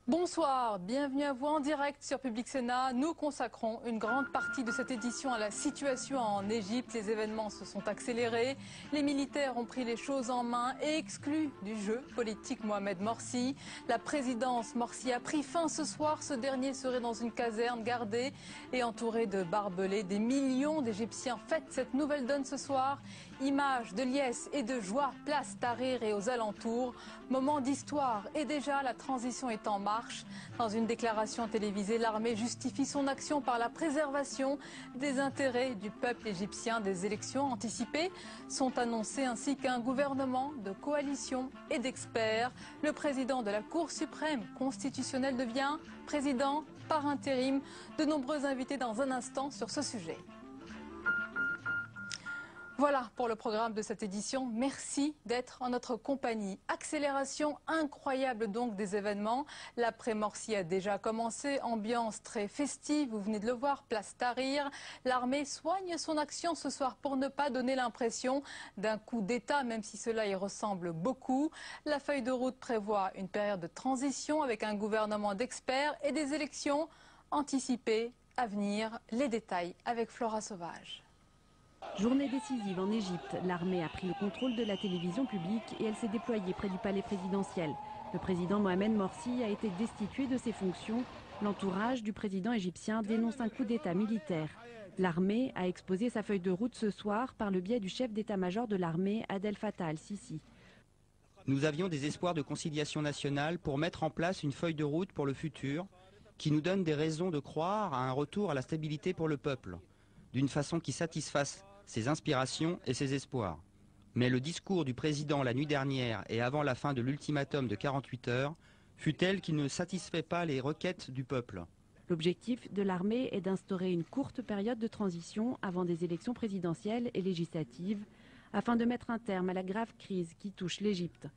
Bonsoir, bienvenue à vous en direct sur Public Sénat. Nous consacrons une grande partie de cette édition à la situation en Égypte. Les événements se sont accélérés, les militaires ont pris les choses en main et exclu du jeu politique Mohamed Morsi. La présidence Morsi a pris fin ce soir. Ce dernier serait dans une caserne gardée et entouré de barbelés. Des millions d'Égyptiens fêtent cette nouvelle donne ce soir. Images de liesse et de joie, place Tahrir et aux alentours. Moment d'histoire et déjà la transition est en marche. Dans une déclaration télévisée, l'armée justifie son action par la préservation des intérêts du peuple égyptien. Des élections anticipées sont annoncées ainsi qu'un gouvernement de coalition et d'experts. Le président de la Cour suprême constitutionnelle devient président par intérim. De nombreux invités dans un instant sur ce sujet. Voilà pour le programme de cette édition. Merci d'être en notre compagnie. Accélération incroyable donc des événements. L'après-Morsi a déjà commencé. Ambiance très festive, vous venez de le voir, place Tahrir. L'armée soigne son action ce soir pour ne pas donner l'impression d'un coup d'État, même si cela y ressemble beaucoup. La feuille de route prévoit une période de transition avec un gouvernement d'experts et des élections anticipées à venir. Les détails avec Flora Sauvage. Journée décisive en Égypte. L'armée a pris le contrôle de la télévision publique et elle s'est déployée près du palais présidentiel. Le président Mohamed Morsi a été destitué de ses fonctions. L'entourage du président égyptien dénonce un coup d'État militaire. L'armée a exposé sa feuille de route ce soir par le biais du chef d'état-major de l'armée, Abdel Fattah al-Sisi. Nous avions des espoirs de conciliation nationale pour mettre en place une feuille de route pour le futur qui nous donne des raisons de croire à un retour à la stabilité pour le peuple, d'une façon qui satisfasse ses inspirations et ses espoirs. Mais le discours du président la nuit dernière et avant la fin de l'ultimatum de 48 heures fut tel qu'il ne satisfait pas les requêtes du peuple. L'objectif de l'armée est d'instaurer une courte période de transition avant des élections présidentielles et législatives afin de mettre un terme à la grave crise qui touche l'Égypte.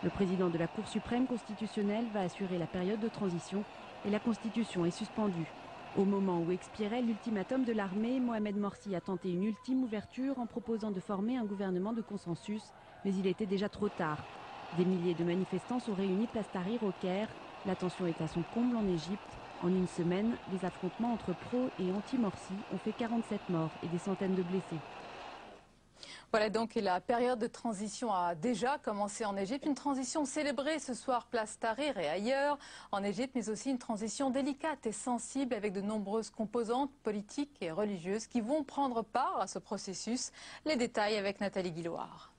Le président de la Cour suprême constitutionnelle va assurer la période de transition et la Constitution est suspendue. Au moment où expirait l'ultimatum de l'armée, Mohamed Morsi a tenté une ultime ouverture en proposant de former un gouvernement de consensus, mais il était déjà trop tard. Des milliers de manifestants sont réunis place Tahrir au Caire. La tension est à son comble en Égypte. En une semaine, les affrontements entre pro et anti-Morsi ont fait 47 morts et des centaines de blessés. Voilà donc, et la période de transition a déjà commencé en Égypte. Une transition célébrée ce soir place Tahrir et ailleurs en Égypte, mais aussi une transition délicate et sensible avec de nombreuses composantes politiques et religieuses qui vont prendre part à ce processus. Les détails avec Nathalie Guilloire.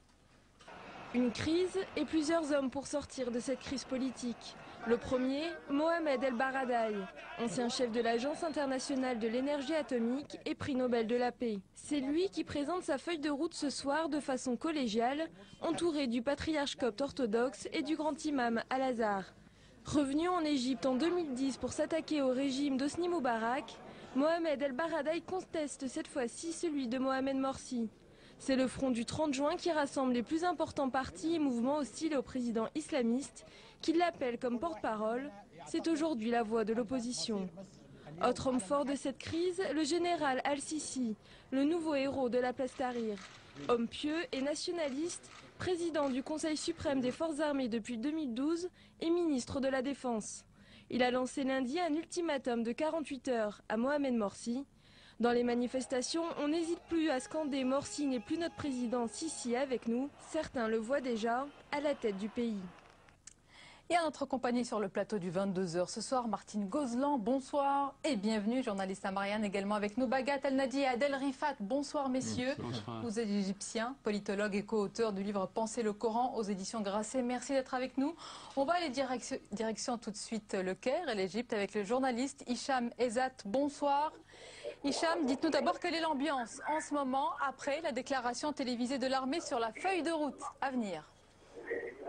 Une crise et plusieurs hommes pour sortir de cette crise politique. Le premier, Mohamed El Baradei, ancien chef de l'Agence internationale de l'énergie atomique et prix Nobel de la paix. C'est lui qui présente sa feuille de route ce soir de façon collégiale, entouré du patriarche copte orthodoxe et du grand imam Al-Azhar. Revenu en Égypte en 2010 pour s'attaquer au régime d'Hosni Moubarak, Mohamed El Baradei conteste cette fois-ci celui de Mohamed Morsi. C'est le front du 30 juin qui rassemble les plus importants partis et mouvements hostiles au président islamiste, qui l'appelle comme porte-parole. C'est aujourd'hui la voix de l'opposition. Autre homme fort de cette crise, le général Al-Sisi, le nouveau héros de la place Tahrir. Homme pieux et nationaliste, président du Conseil suprême des forces armées depuis 2012 et ministre de la Défense. Il a lancé lundi un ultimatum de 48 heures à Mohamed Morsi. Dans les manifestations, on n'hésite plus à scander « Morsi n'est plus notre président, Sisi avec nous ». Certains le voient déjà à la tête du pays. Et à notre compagnie sur le plateau du 22h ce soir, Martine Gozlan, bonsoir et bienvenue. Journaliste à Marianne, également avec nous, Bagat El-Nadi et Adel Rifat. Bonsoir messieurs. Bonsoir. Vous êtes égyptien, politologue et co-auteur du livre Penser le Coran aux éditions Grasset. Merci d'être avec nous. On va aller direction tout de suite le Caire et l'Égypte avec le journaliste Hicham Ezzat. Bonsoir. Hicham, dites-nous d'abord quelle est l'ambiance en ce moment après la déclaration télévisée de l'armée sur la feuille de route à venir.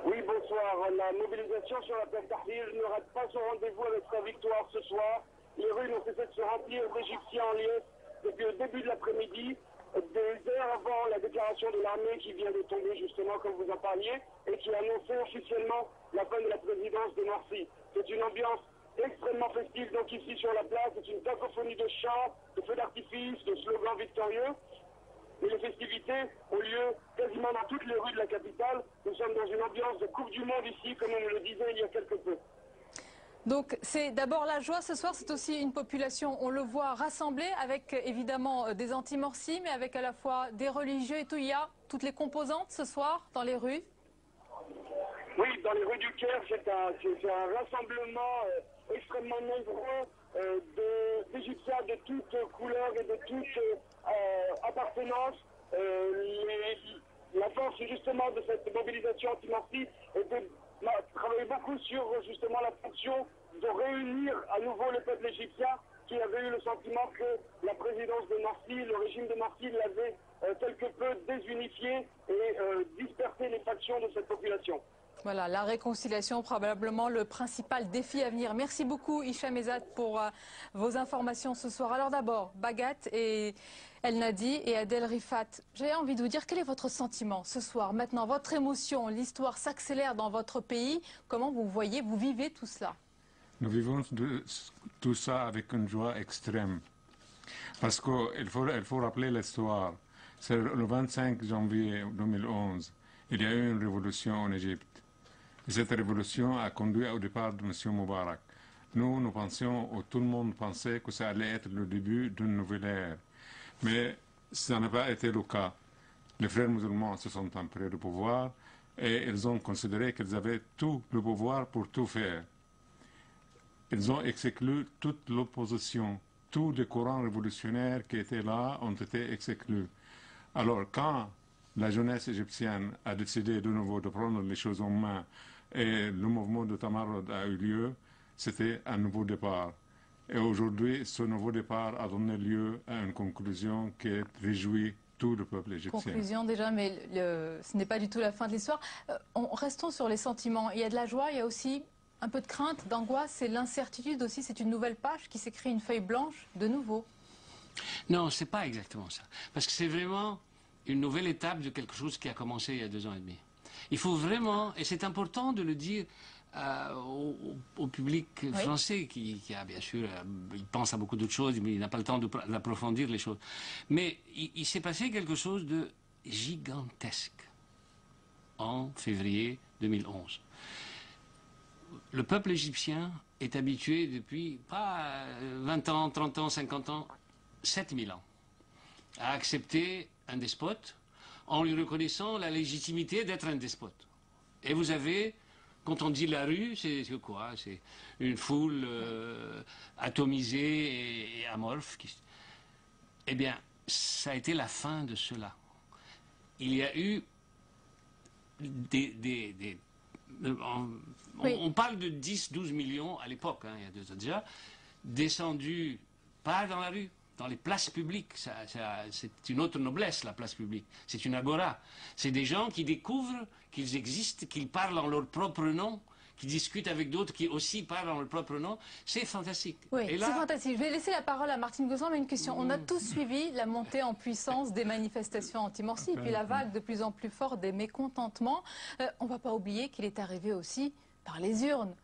Oui, bonsoir. La mobilisation sur la place Tahrir ne rate pas son rendez-vous avec sa victoire ce soir. Les rues n'ont cessé de se remplir d'Égyptiens en liesse depuis le début de l'après-midi, des heures avant la déclaration de l'armée qui vient de tomber justement, comme vous en parliez, et qui a annoncé officiellement la fin de la présidence de Morsi. C'est une ambiance extrêmement festif. Donc ici sur la place, c'est une cacophonie de chants, de feux d'artifice, de slogans victorieux. Et les festivités ont lieu quasiment dans toutes les rues de la capitale. Nous sommes dans une ambiance de Coupe du Monde ici, comme on me le disait il y a quelque peu. Donc c'est d'abord la joie ce soir, c'est aussi une population, on le voit, rassemblée avec évidemment des anti-morsi, mais avec à la fois des religieux et tout. Il y a toutes les composantes ce soir dans les rues. Oui, dans les rues du Caire, c'est un rassemblement extrêmement nombreux d'Égyptiens de toutes couleurs et de toutes appartenances. La force justement de cette mobilisation anti-morsi était de travailler beaucoup sur justement la fonction de réunir à nouveau le peuple égyptien qui avait eu le sentiment que la présidence de Morsi, le régime de Morsi l'avait quelque peu désunifié et dispersé les factions de cette population. Voilà, la réconciliation, probablement le principal défi à venir. Merci beaucoup Hicham Ezzat pour vos informations ce soir. Alors d'abord, Bagat et El Nadi et Adel Rifat, j'avais envie de vous dire, quel est votre sentiment ce soir? Maintenant, votre émotion, l'histoire s'accélère dans votre pays. Comment vous voyez, vous vivez tout cela? Nous vivons tout ça avec une joie extrême. Parce qu'il faut rappeler l'histoire. C'est le 25 janvier 2011. Il y a eu une révolution en Égypte. Et cette révolution a conduit au départ de M. Moubarak. Nous pensions, ou tout le monde pensait, que ça allait être le début d'une nouvelle ère. Mais ça n'a pas été le cas. Les frères musulmans se sont emparés du pouvoir et ils ont considéré qu'ils avaient tout le pouvoir pour tout faire. Ils ont exclu toute l'opposition. Tous les courants révolutionnaires qui étaient là ont été exclus. Alors, quand la jeunesse égyptienne a décidé de nouveau de prendre les choses en main et le mouvement de Tamarod a eu lieu, c'était un nouveau départ. Et aujourd'hui, ce nouveau départ a donné lieu à une conclusion qui réjouit tout le peuple égyptien. Conclusion déjà, mais ce n'est pas du tout la fin de l'histoire. Restons sur les sentiments. Il y a de la joie, il y a aussi un peu de crainte, d'angoisse, c'est l'incertitude aussi. C'est une nouvelle page qui s'écrit, une feuille blanche de nouveau. Non, c'est pas exactement ça. Parce que c'est vraiment une nouvelle étape de quelque chose qui a commencé il y a 2 ans et demi. Il faut vraiment, et c'est important de le dire au public français qui a bien sûr, il pense à beaucoup d'autres choses, mais il n'a pas le temps d'approfondir les choses. Mais il s'est passé quelque chose de gigantesque en février 2011. Le peuple égyptien est habitué depuis pas 20 ans, 30 ans, 50 ans, 7000 ans à accepter un despote en lui reconnaissant la légitimité d'être un despote. Et vous avez, quand on dit la rue, c'est quoi? C'est une foule atomisée et amorphe. Eh bien, ça a été la fin de cela. Il y a eu on parle de 10-12 millions à l'époque, hein, il y a 2 ans déjà, descendus pas dans la rue, dans les places publiques. C'est une autre noblesse, la place publique. C'est une agora. C'est des gens qui découvrent qu'ils existent, qu'ils parlent en leur propre nom, qui discutent avec d'autres qui aussi parlent en leur propre nom. C'est fantastique. Oui, c'est fantastique. Je vais laisser la parole à Martine Gozlan, mais une question. On a tous suivi la montée en puissance des manifestations anti-Morsi, et puis la vague de plus en plus forte des mécontentements. On ne va pas oublier qu'il est arrivé aussi par les urnes.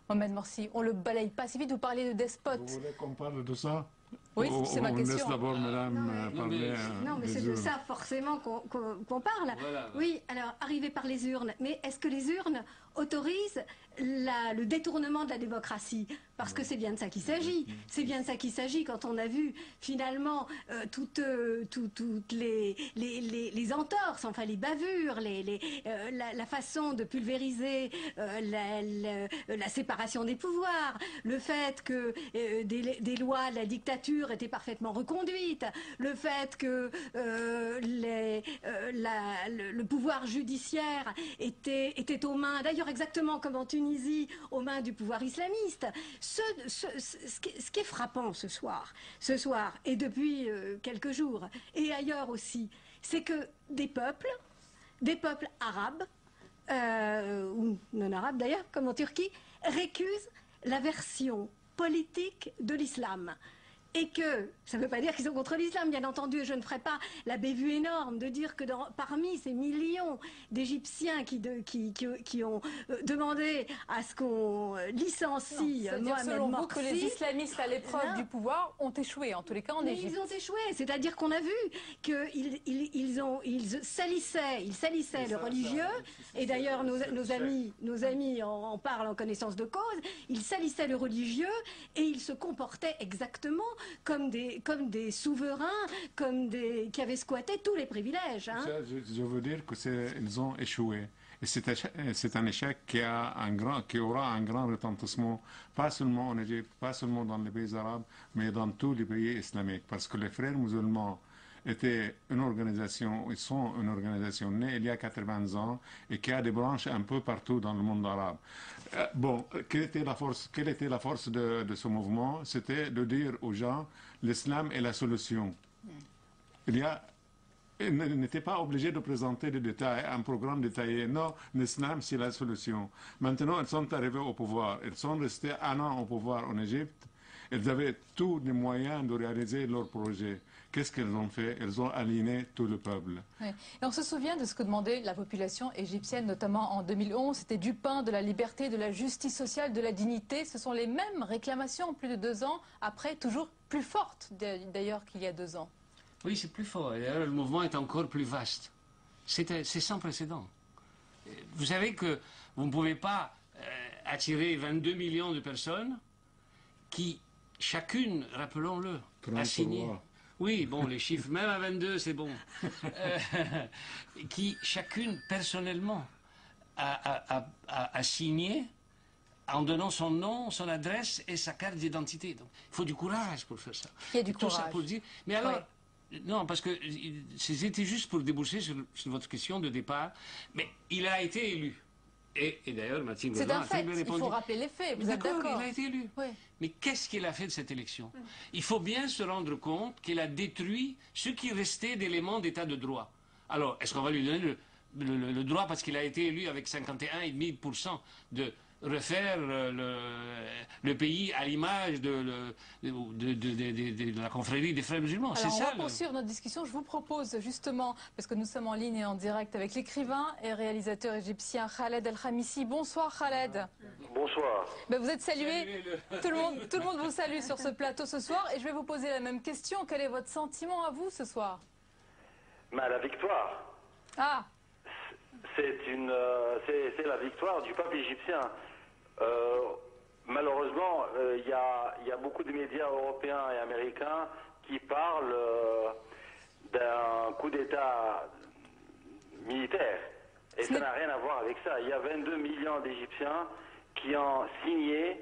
Mohamed Morsi, on ne le balaye pas si vite. Vous parlez de despote. Vous voulez qu'on parle de ça? Oui, c'est ma question. On laisse d'abord madame parler. Non, mais c'est de ça forcément qu'on parle. Voilà. Oui, alors, arrivé par les urnes. Mais est-ce que les urnes autorisent le détournement de la démocratie? Parce que c'est bien de ça qu'il s'agit. C'est bien de ça qu'il s'agit quand on a vu finalement toutes les entorses, enfin les bavures, la façon de pulvériser la séparation des pouvoirs, le fait que des lois de la dictature étaient parfaitement reconduites, le fait que le pouvoir judiciaire était aux mains, d'ailleurs exactement comme en Tunisie, aux mains du pouvoir islamiste. Ce qui est frappant ce soir et depuis quelques jours, et ailleurs aussi, c'est que des peuples arabes, ou non arabes d'ailleurs, comme en Turquie, récusent la version politique de l'islam. et que ça ne veut pas dire qu'ils sont contre l'islam, bien entendu, je ne ferai pas la bévue énorme de dire que parmi ces millions d'Égyptiens qui ont demandé à ce qu'on licencie Mohamed selon vous Morsi, que les islamistes à l'épreuve du pouvoir ont échoué, en tous les cas en Égypte. Ils ont échoué, c'est-à-dire qu'on a vu qu'ils salissaient le religieux, et d'ailleurs nos amis en parlent en connaissance de cause, ils salissaient le religieux et ils se comportaient exactement comme des souverains, qui avaient squatté tous les privilèges. Hein. Je veux dire qu'ils ont échoué. Et c'est un échec qui aura un grand retentissement, pas seulement en Égypte, pas seulement dans les pays arabes, mais dans tous les pays islamiques. Parce que les frères musulmans étaient une organisation, ils sont une organisation née il y a 80 ans et qui a des branches un peu partout dans le monde arabe. Quelle était la force de ce mouvement? C'était de dire aux gens, l'islam est la solution. Ils n'étaient pas obligés de présenter des détails, un programme détaillé. Non, l'islam, c'est la solution. Maintenant, ils sont arrivés au pouvoir. Ils sont restés 1 an au pouvoir en Égypte. Ils avaient tous les moyens de réaliser leur projet. Qu'est-ce qu'ils ont fait? Ils ont aligné tout le peuple. Oui. Et on se souvient de ce que demandait la population égyptienne, notamment en 2011. C'était du pain, de la liberté, de la justice sociale, de la dignité. Ce sont les mêmes réclamations plus de 2 ans après, toujours plus fortes d'ailleurs qu'il y a 2 ans. Oui, c'est plus fort. Et le mouvement est encore plus vaste. C'est sans précédent. Vous savez que vous ne pouvez pas attirer 22 millions de personnes qui, chacune, rappelons-le, a signé. Oui, bon, les chiffres, même à 22, c'est bon. Qui, chacune, personnellement, a signé en donnant son nom, son adresse et sa carte d'identité. Donc, il faut du courage pour faire ça. Il y a du Tout courage. ça pour dire. Mais alors, non, parce que c'était juste pour déboucher sur votre question de départ. Mais il a été élu. Et d'ailleurs, Mathilde C'est un a très fait, bien il répondu. faut rappeler les faits, vous êtes d'accord? Il a été élu. Oui. Mais qu'est-ce qu'il a fait de cette élection? Il faut bien se rendre compte qu'il a détruit ce qui restait d'éléments d'état de droit. Alors, est-ce qu'on va lui donner le droit, parce qu'il a été élu avec 51,5% de refaire le pays à l'image de la confrérie des frères musulmans? Alors, on va poursuivre notre discussion. Je vous propose justement, parce que nous sommes en ligne et en direct avec l'écrivain et réalisateur égyptien Khaled El-Khamissi. Bonsoir Khaled. Bonsoir. Vous êtes salué. Tout le monde vous salue sur ce plateau ce soir. Et je vais vous poser la même question. Quel est votre sentiment à vous ce soir? La victoire. Ah. C'est la victoire du peuple égyptien. Malheureusement, il y a beaucoup de médias européens et américains qui parlent d'un coup d'État militaire. Et ça n'a rien à voir avec ça. Il y a 22 millions d'Égyptiens qui ont signé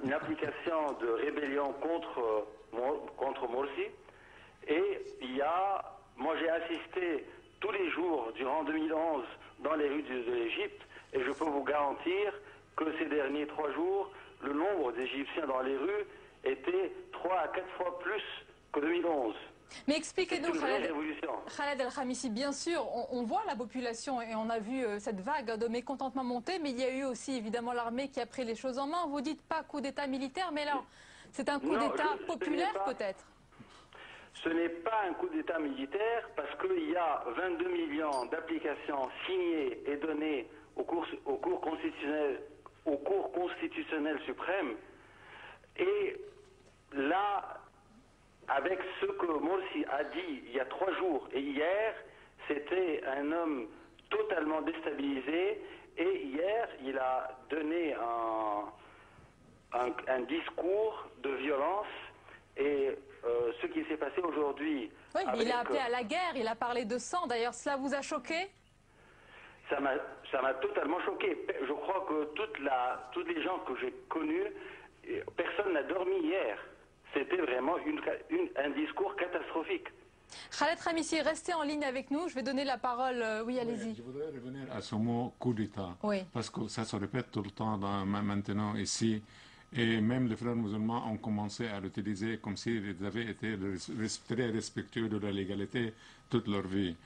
une application de rébellion contre Morsi. Et moi j'ai assisté tous les jours durant 2011 dans les rues de l'Égypte, et je peux vous garantir que ces derniers 3 jours, le nombre d'Égyptiens dans les rues était 3 à 4 fois plus que 2011. Mais expliquez-nous, Khaled El-Khamissi, bien sûr, on voit la population et on a vu cette vague de mécontentement monter, mais il y a eu aussi évidemment l'armée qui a pris les choses en main. Vous dites pas coup d'État militaire, mais là, c'est un coup d'État populaire peut-être? Ce n'est pas un coup d'État militaire parce qu'il y a 22 millions d'applications signées et données au cours constitutionnel suprême. Et là, avec ce que Morsi a dit il y a 3 jours et hier, c'était un homme totalement déstabilisé. Et hier, il a donné un discours de violence. Et ce qui s'est passé aujourd'hui... Oui, il a appelé à la guerre, il a parlé de sang. D'ailleurs, cela vous a choqué? Ça m'a totalement choqué. Je crois que tous les gens que j'ai connus, personne n'a dormi hier. C'était vraiment un discours catastrophique. Khaled El-Khamissi, restez en ligne avec nous. Je vais donner la parole. Oui, allez-y. Je voudrais revenir à ce mot coup d'État. Oui. Parce que ça se répète tout le temps maintenant ici. Et même les frères musulmans ont commencé à l'utiliser comme s'ils avaient été très respectueux de la légalité toute leur vie.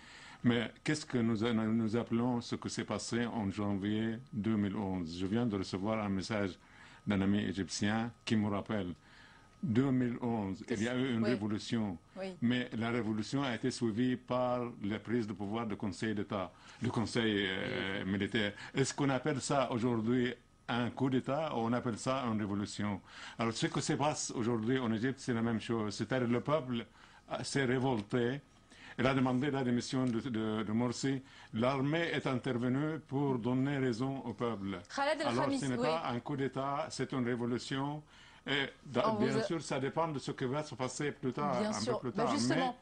Mais qu'est-ce que nous appelons ce qui s'est passé en janvier 2011? Je viens de recevoir un message d'un ami égyptien qui me rappelle 2011, il y a eu une révolution, mais la révolution a été suivie par la prise de pouvoir du Conseil d'État, du Conseil militaire. Est-ce qu'on appelle ça aujourd'hui un coup d'État ou on appelle ça une révolution? Alors ce qui se passe aujourd'hui en Égypte, c'est la même chose. C'est-à-dire le peuple s'est révolté. Il a demandé la démission de Morsi. L'armée est intervenue pour donner raison au peuple. Alors ce n'est pas un coup d'État, c'est une révolution. Et bien sûr, ça dépend de ce qui va se passer plus tard, peu plus tard. Justement,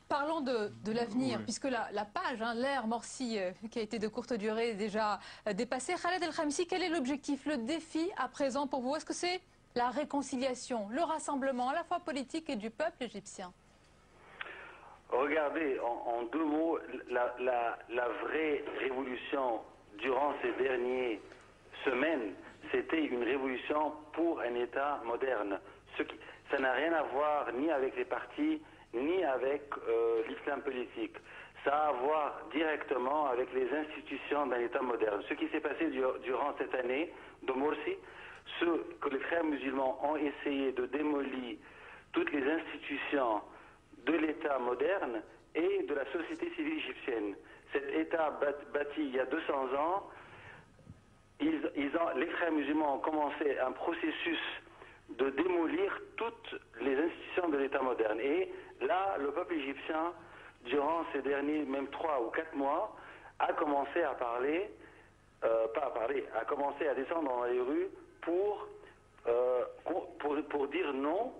parlons de l'avenir, puisque la page, l'ère Morsi, qui a été de courte durée, est déjà dépassée. Khaled El-Khamisi, quel est l'objectif, le défi à présent pour vous? Est-ce que c'est la réconciliation, le rassemblement à la fois politique et du peuple égyptien? Regardez, en deux mots, la vraie révolution durant ces dernières semaines, c'était une révolution pour un État moderne. Ça n'a rien à voir ni avec les partis, ni avec l'islam politique. Ça a à voir directement avec les institutions d'un État moderne. Ce qui s'est passé durant cette année de Morsi, ce que les frères musulmans ont essayé de démolir toutes les institutions de l'État moderne et de la société civile égyptienne. Cet État bâti il y a 200 ans, les frères musulmans ont commencé un processus de démolir toutes les institutions de l'État moderne. Et là, le peuple égyptien, durant ces derniers, même 3 ou 4 mois, a commencé à a commencé à descendre dans les rues pour dire non.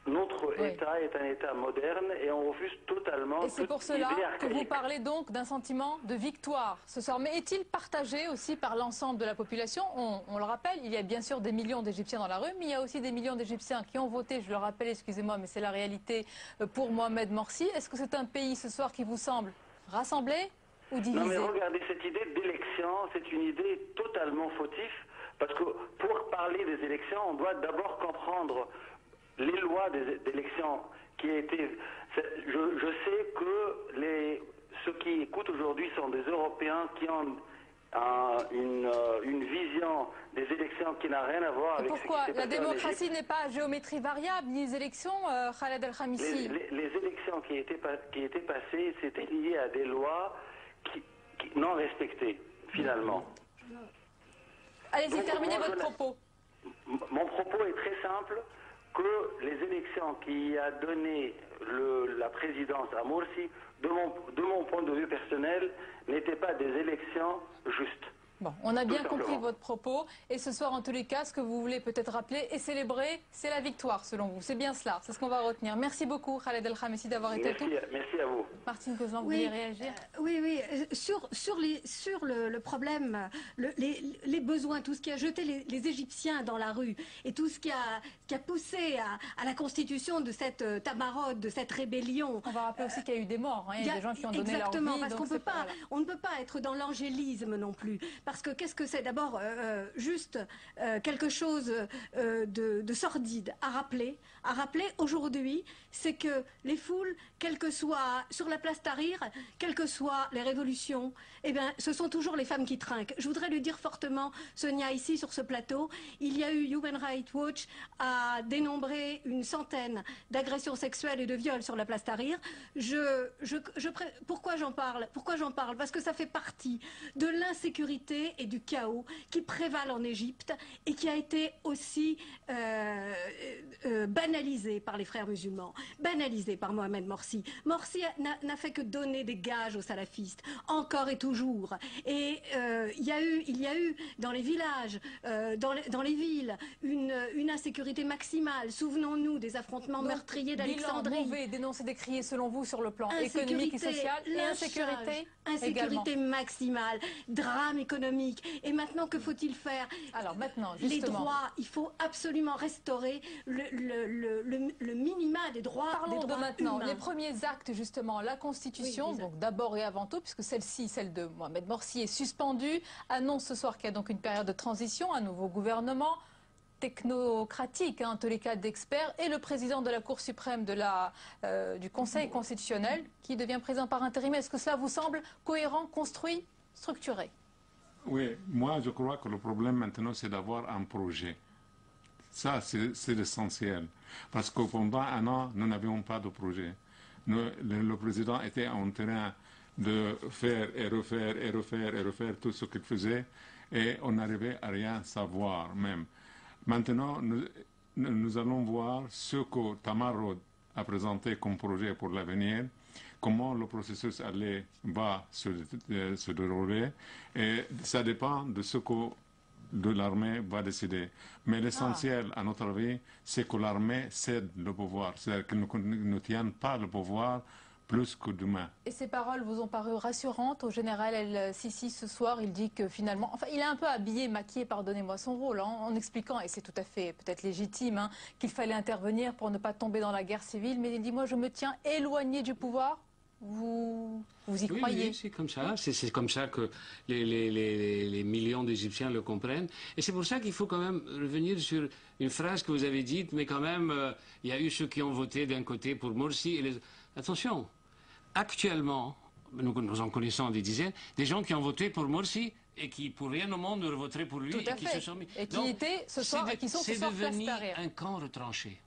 Notre État est un État moderne et on refuse totalement. Et c'est pour cela que vous parlez donc d'un sentiment de victoire ce soir. Mais est-il partagé aussi par l'ensemble de la population? On le rappelle, il y a bien sûr des millions d'Égyptiens dans la rue, mais il y a aussi des millions d'Égyptiens qui ont voté, je le rappelle, excusez-moi, mais c'est la réalité, pour Mohamed Morsi. Est-ce que c'est un pays ce soir qui vous semble rassemblé ou divisé? Non mais regardez, cette idée d'élection, c'est une idée totalement fautive, parce que pour parler des élections, on doit d'abord comprendre les lois d'élection qui a été... Je sais que ceux qui écoutent aujourd'hui sont des Européens qui ont une vision des élections qui n'a rien à voir avec ce qui s'est passé en Égypte. Pourquoi? La démocratie n'est pas à géométrie variable, ni les élections, Khaled El-Khamisi. Les élections qui étaient passées, c'était lié à des lois non respectées, finalement. Allez-y, terminez votre propos. Mon propos est très simple, que les élections qui a donné la présidence à Morsi, de mon point de vue personnel, n'étaient pas des élections justes. Bon, on a bien compris votre propos. Et ce soir, en tous les cas, ce que vous voulez peut-être rappeler et célébrer, c'est la victoire, selon vous. C'est bien cela, c'est ce qu'on va retenir. Merci beaucoup, Khaled El-Khamisi, d'avoir été tout. Merci à vous. Martine Kozlan, vous voulez réagir? Oui. Sur le problème, les besoins, tout ce qui a jeté les Égyptiens dans la rue et tout ce qui a poussé à la constitution de cette tamarode, de cette rébellion. On va rappeler aussi qu'il y a eu des morts. Il y a des gens qui ont donné leur vie. Exactement, parce qu'on ne peut pas être dans l'angélisme non plus. Parce que qu'est-ce que c'est? D'abord, juste quelque chose de sordide à rappeler aujourd'hui, c'est que les foules, quelles que soient sur la place Tahrir, quelles que soient les révolutions, eh bien, ce sont toujours les femmes qui trinquent. Je voudrais le dire fortement, Sonia, ici sur ce plateau, il y a eu Human Rights Watch à dénombrer une centaine d'agressions sexuelles et de viols sur la place Tahrir. Pourquoi j'en parle? Parce que ça fait partie de l'insécurité et du chaos qui prévalent en Égypte et qui a été aussi banalisé par les frères musulmans, banalisé par Mohamed Morsi. Morsi n'a fait que donner des gages aux salafistes, encore et toujours. Et il y a eu dans les villages, dans les villes, une insécurité maximale. Souvenons-nous des affrontements meurtriers d'Alexandrie. Mauvais, dénoncé, décrié selon vous sur le plan économique et social, et insécurité maximale, drame économique. Et maintenant, que faut-il faire? Alors maintenant, justement, les droits, il faut absolument restaurer le minima des droits. Parlons de maintenant. Humains. Les premiers actes, justement, la Constitution, donc d'abord et avant tout, puisque celle de Mohamed Morsi est suspendue, annonce ce soir qu'il y a donc une période de transition, un nouveau gouvernement technocratique, en tous les cas d'experts, et le président de la Cour suprême du Conseil constitutionnel qui devient président par intérim. Est-ce que cela vous semble cohérent, construit, structuré? Oui, moi je crois que le problème maintenant c'est d'avoir un projet. Ça, c'est l'essentiel. Parce que pendant un an, nous n'avions pas de projet. Le président était en train de faire et refaire et refaire et refaire tout ce qu'il faisait et on n'arrivait à rien savoir même. Maintenant, nous allons voir ce que Tamarod a présenté comme projet pour l'avenir, comment le processus va se dérouler et ça dépend de ce que l'armée va décider. Mais l'essentiel, à notre avis, c'est que l'armée cède le pouvoir, c'est-à-dire qu'elle ne tienne pas le pouvoir plus que demain. Et ces paroles vous ont paru rassurantes au général El-Sisi ce soir? Il dit que finalement, enfin il a un peu habillé, maquillé, pardonnez-moi, son rôle en expliquant, et c'est tout à fait peut-être légitime, qu'il fallait intervenir pour ne pas tomber dans la guerre civile, mais il dit moi je me tiens éloigné du pouvoir. Vous y croyez? Oui, c'est comme ça. C'est comme ça que les millions d'Égyptiens le comprennent. Et c'est pour ça qu'il faut quand même revenir sur une phrase que vous avez dite, mais quand même, il y a eu ceux qui ont voté d'un côté pour Morsi et les... Attention, actuellement, nous en connaissons des dizaines, des gens qui ont voté pour Morsi et qui, pour rien au monde, ne voteraient pour lui et qui se sont mis... Et qui étaient ce soir, et qui sont ce soir devenu un camp retranché.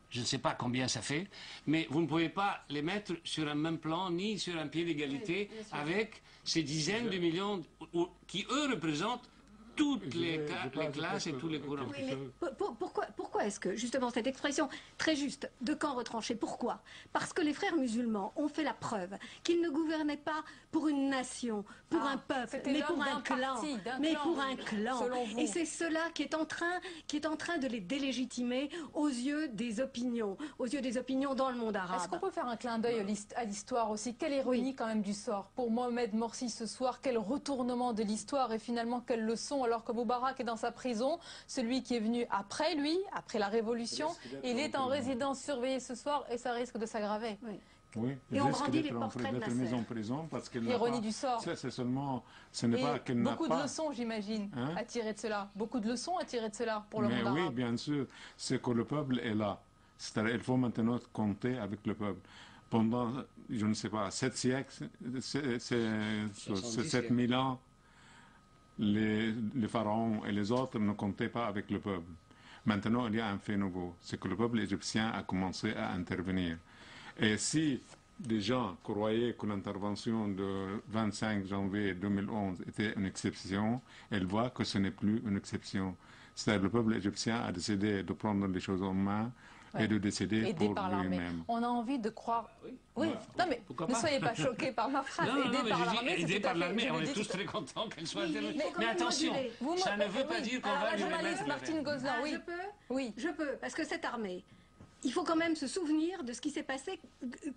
Je ne sais pas combien ça fait, mais vous ne pouvez pas les mettre sur un même plan, ni sur un pied d'égalité avec ces dizaines de millions qui, eux, représentent toutes les classes et tous les courants. Oui, mais pourquoi est-ce que, justement, cette expression très juste de camp retranché, pourquoi? Parce que les frères musulmans ont fait la preuve qu'ils ne gouvernaient pas pour une nation, pour un peuple, mais pour un clan. Pour un clan. Et c'est cela qui est en train de les délégitimer aux yeux des opinions dans le monde arabe. Est-ce qu'on peut faire un clin d'œil à l'histoire aussi? Quelle ironie quand même du sort pour Mohamed Morsi ce soir, quel retournement de l'histoire et finalement quelle leçon, alors que Moubarak est dans sa prison, celui qui est venu après lui, après la révolution, il est en résidence surveillée ce soir et ça risque de s'aggraver. Oui, et on brandit les portraits de Nasser. Mise en prison parce qu'elle l'ironie du sort. C'est seulement, ce n'est pas qu'elle n'a pas... Beaucoup de leçons, j'imagine, à tirer de cela. Beaucoup de leçons à tirer de cela pour le monde arabe. Oui, bien sûr, c'est que le peuple est là. C'est-à-dire, il faut maintenant compter avec le peuple. Pendant, je ne sais pas, 7 siècles, 7000 ans, les pharaons et les autres ne comptaient pas avec le peuple. Maintenant, il y a un fait nouveau, c'est que le peuple égyptien a commencé à intervenir. Et si des gens croyaient que l'intervention du 25 janvier 2011 était une exception, ils voient que ce n'est plus une exception. C'est-à-dire le peuple égyptien a décidé de prendre les choses en main et de décider pour lui-même. On a envie de croire... Oui, non mais ne soyez pas choqués par ma phrase. Aidé par l'armée, on est tous très contents qu'elle soit intervenue. Mais attention, ça ne veut pas dire qu'on va lui remettre Martine Gozlan, oui. Je peux, parce que cette armée... Il faut quand même se souvenir de ce qui s'est passé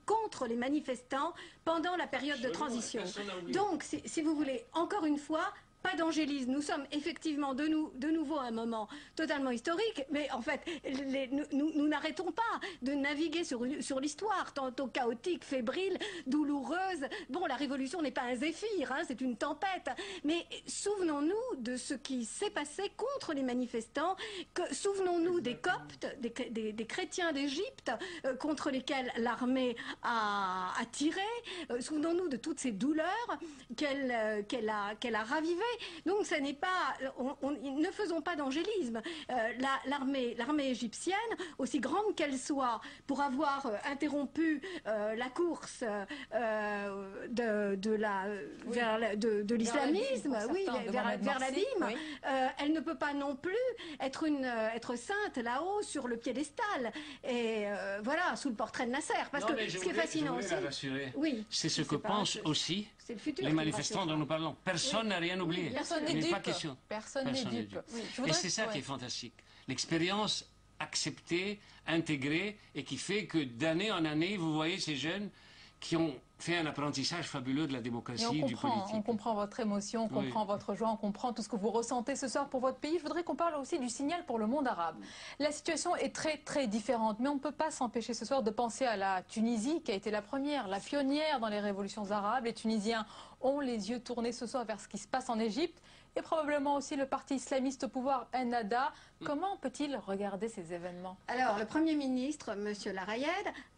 contre les manifestants pendant la période de transition. Donc, si vous voulez, encore une fois, pas d'angélisme. Nous sommes effectivement de nouveau à un moment totalement historique, mais en fait, nous n'arrêtons pas de naviguer sur l'histoire, tantôt chaotique, fébrile, douloureuse. Bon, la révolution n'est pas un zéphyr, c'est une tempête. Mais souvenons-nous de ce qui s'est passé contre les manifestants. Souvenons-nous des Coptes, des chrétiens d'Égypte contre lesquels l'armée a tiré. Souvenons-nous de toutes ces douleurs qu'elle a ravivées. Donc, ça n'est pas, ne faisons pas d'angélisme. L'armée égyptienne, aussi grande qu'elle soit, pour avoir interrompu la course de l'islamisme, vers l'abîme, elle ne peut pas non plus être sainte là-haut sur le piédestal et voilà, sous le portrait de Nasser. Parce que ce qui est fascinant aussi, c'est ce que pensent aussi les manifestants dont nous parlons. Personne n'a rien oublié. Personne n'est dupe. Personne n'est dupe. Et c'est ça qui est fantastique. L'expérience acceptée, intégrée, et qui fait que d'année en année, vous voyez ces jeunes qui ont fait un apprentissage fabuleux de la démocratie, du politique. On comprend votre émotion, on comprend votre joie, on comprend tout ce que vous ressentez ce soir pour votre pays. Je voudrais qu'on parle aussi du signal pour le monde arabe. La situation est très très différente, mais on ne peut pas s'empêcher ce soir de penser à la Tunisie, qui a été la première, la pionnière dans les révolutions arabes. Les Tunisiens ont les yeux tournés ce soir vers ce qui se passe en Égypte, et probablement aussi le parti islamiste au pouvoir, Ennahda. Comment peut-il regarder ces événements? Alors, le Premier ministre, M. Larayed,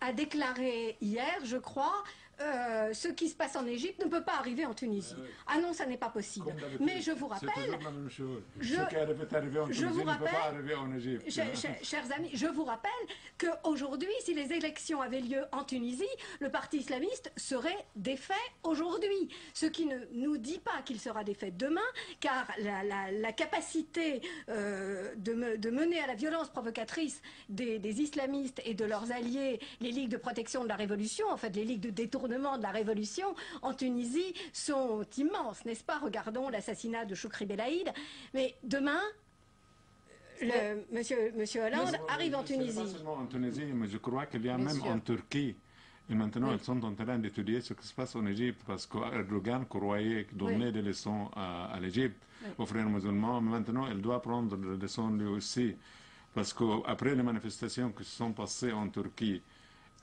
a déclaré hier, je crois, ce qui se passe en Égypte ne peut pas arriver en Tunisie. Ah non, ça n'est pas possible. Mais je vous rappelle... Ce qui est arrivé en Tunisie ne peut pas arriver en Égypte. Chers amis, je vous rappelle qu'aujourd'hui, si les élections avaient lieu en Tunisie, le parti islamiste serait défait aujourd'hui. Ce qui ne nous dit pas qu'il sera défait demain, car la capacité de mener à la violence provocatrice des islamistes et de leurs alliés, les ligues de protection de la révolution, en fait les ligues de détournement de la révolution en Tunisie sont immenses, n'est-ce pas? Regardons l'assassinat de Choukri Belaïd. Mais demain, Monsieur Hollande arrive en Tunisie. Pas seulement en Tunisie, mais je crois qu'il y a même en Turquie. Et maintenant, ils sont en train d'étudier ce qui se passe en Égypte, parce qu'Erdogan croyait donner des leçons à l'Égypte, aux frères musulmans. Mais maintenant, il doit prendre des leçons lui aussi. Parce qu'après les manifestations qui se sont passées en Turquie,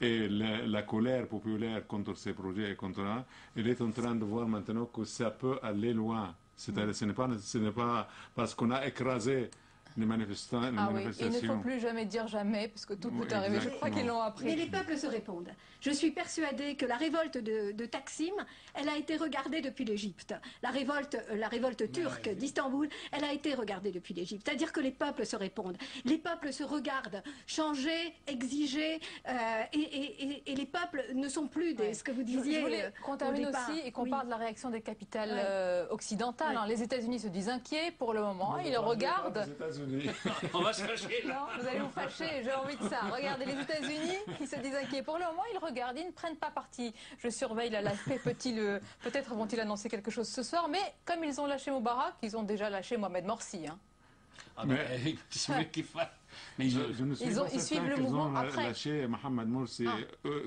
et la colère populaire contre ces projets et contre là, il est en train de voir maintenant que ça peut aller loin. C'est-à-dire ce n'est pas parce qu'on a écrasé les manifestants. Oui, il ne faut plus jamais dire jamais, parce que tout peut arriver. Je crois qu'ils l'ont appris. Mais les peuples se répondent. Je suis persuadée que la révolte de Taksim, elle a été regardée depuis l'Égypte. La révolte turque d'Istanbul, elle a été regardée depuis l'Égypte. C'est-à-dire que les peuples se répondent. Les peuples se regardent changer, exiger, et les peuples ne sont plus ce que vous disiez. Je voulais qu'on termine aussi et qu'on parle de la réaction des capitales occidentales. Les États-Unis se disent inquiets pour le moment. Ils regardent. On va se fâcher là. Non, vous allez vous fâcher, j'ai envie de ça. Regardez les États-Unis qui se disent inquiets. Pour le moment, ils regardent, ils ne prennent pas parti. Je surveille l'AFP, peut-être vont-ils annoncer quelque chose ce soir, mais comme ils ont lâché Moubarak, ils ont déjà lâché Mohamed Morsi. Mais je ne suis pas certain qu'ils ont lâché Mohamed Morsi,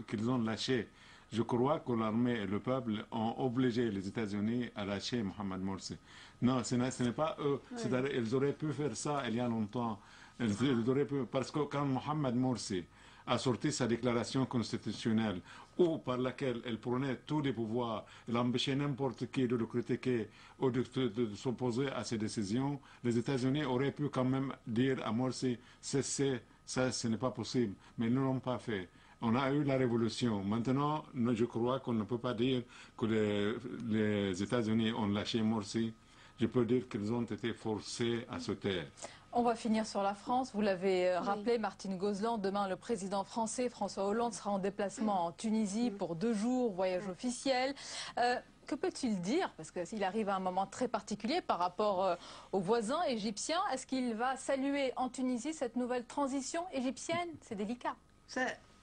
qu'ils ont lâché. Je crois que l'armée et le peuple ont obligé les États-Unis à lâcher Mohamed Morsi. Non, ce n'est pas eux. C'est-à-dire ils auraient pu faire ça il y a longtemps. Ils auraient pu, parce que quand Mohamed Morsi a sorti sa déclaration constitutionnelle, ou par laquelle elle prenait tous les pouvoirs, elle empêchait n'importe qui de le critiquer ou de s'opposer à ses décisions, les États-Unis auraient pu quand même dire à Morsi, cessez, ça ce n'est pas possible. Mais ils ne l'ont pas fait. On a eu la révolution. Maintenant, je crois qu'on ne peut pas dire que les États-Unis ont lâché Morsi. Je peux dire qu'ils ont été forcés à se taire. On va finir sur la France. Vous l'avez rappelé, Martine Gozlan. Demain, le président français, François Hollande, sera en déplacement en Tunisie pour 2 jours, voyage officiel. Que peut-il dire? Parce qu'il arrive à un moment très particulier par rapport aux voisins égyptiens. Est-ce qu'il va saluer en Tunisie cette nouvelle transition égyptienne? C'est délicat.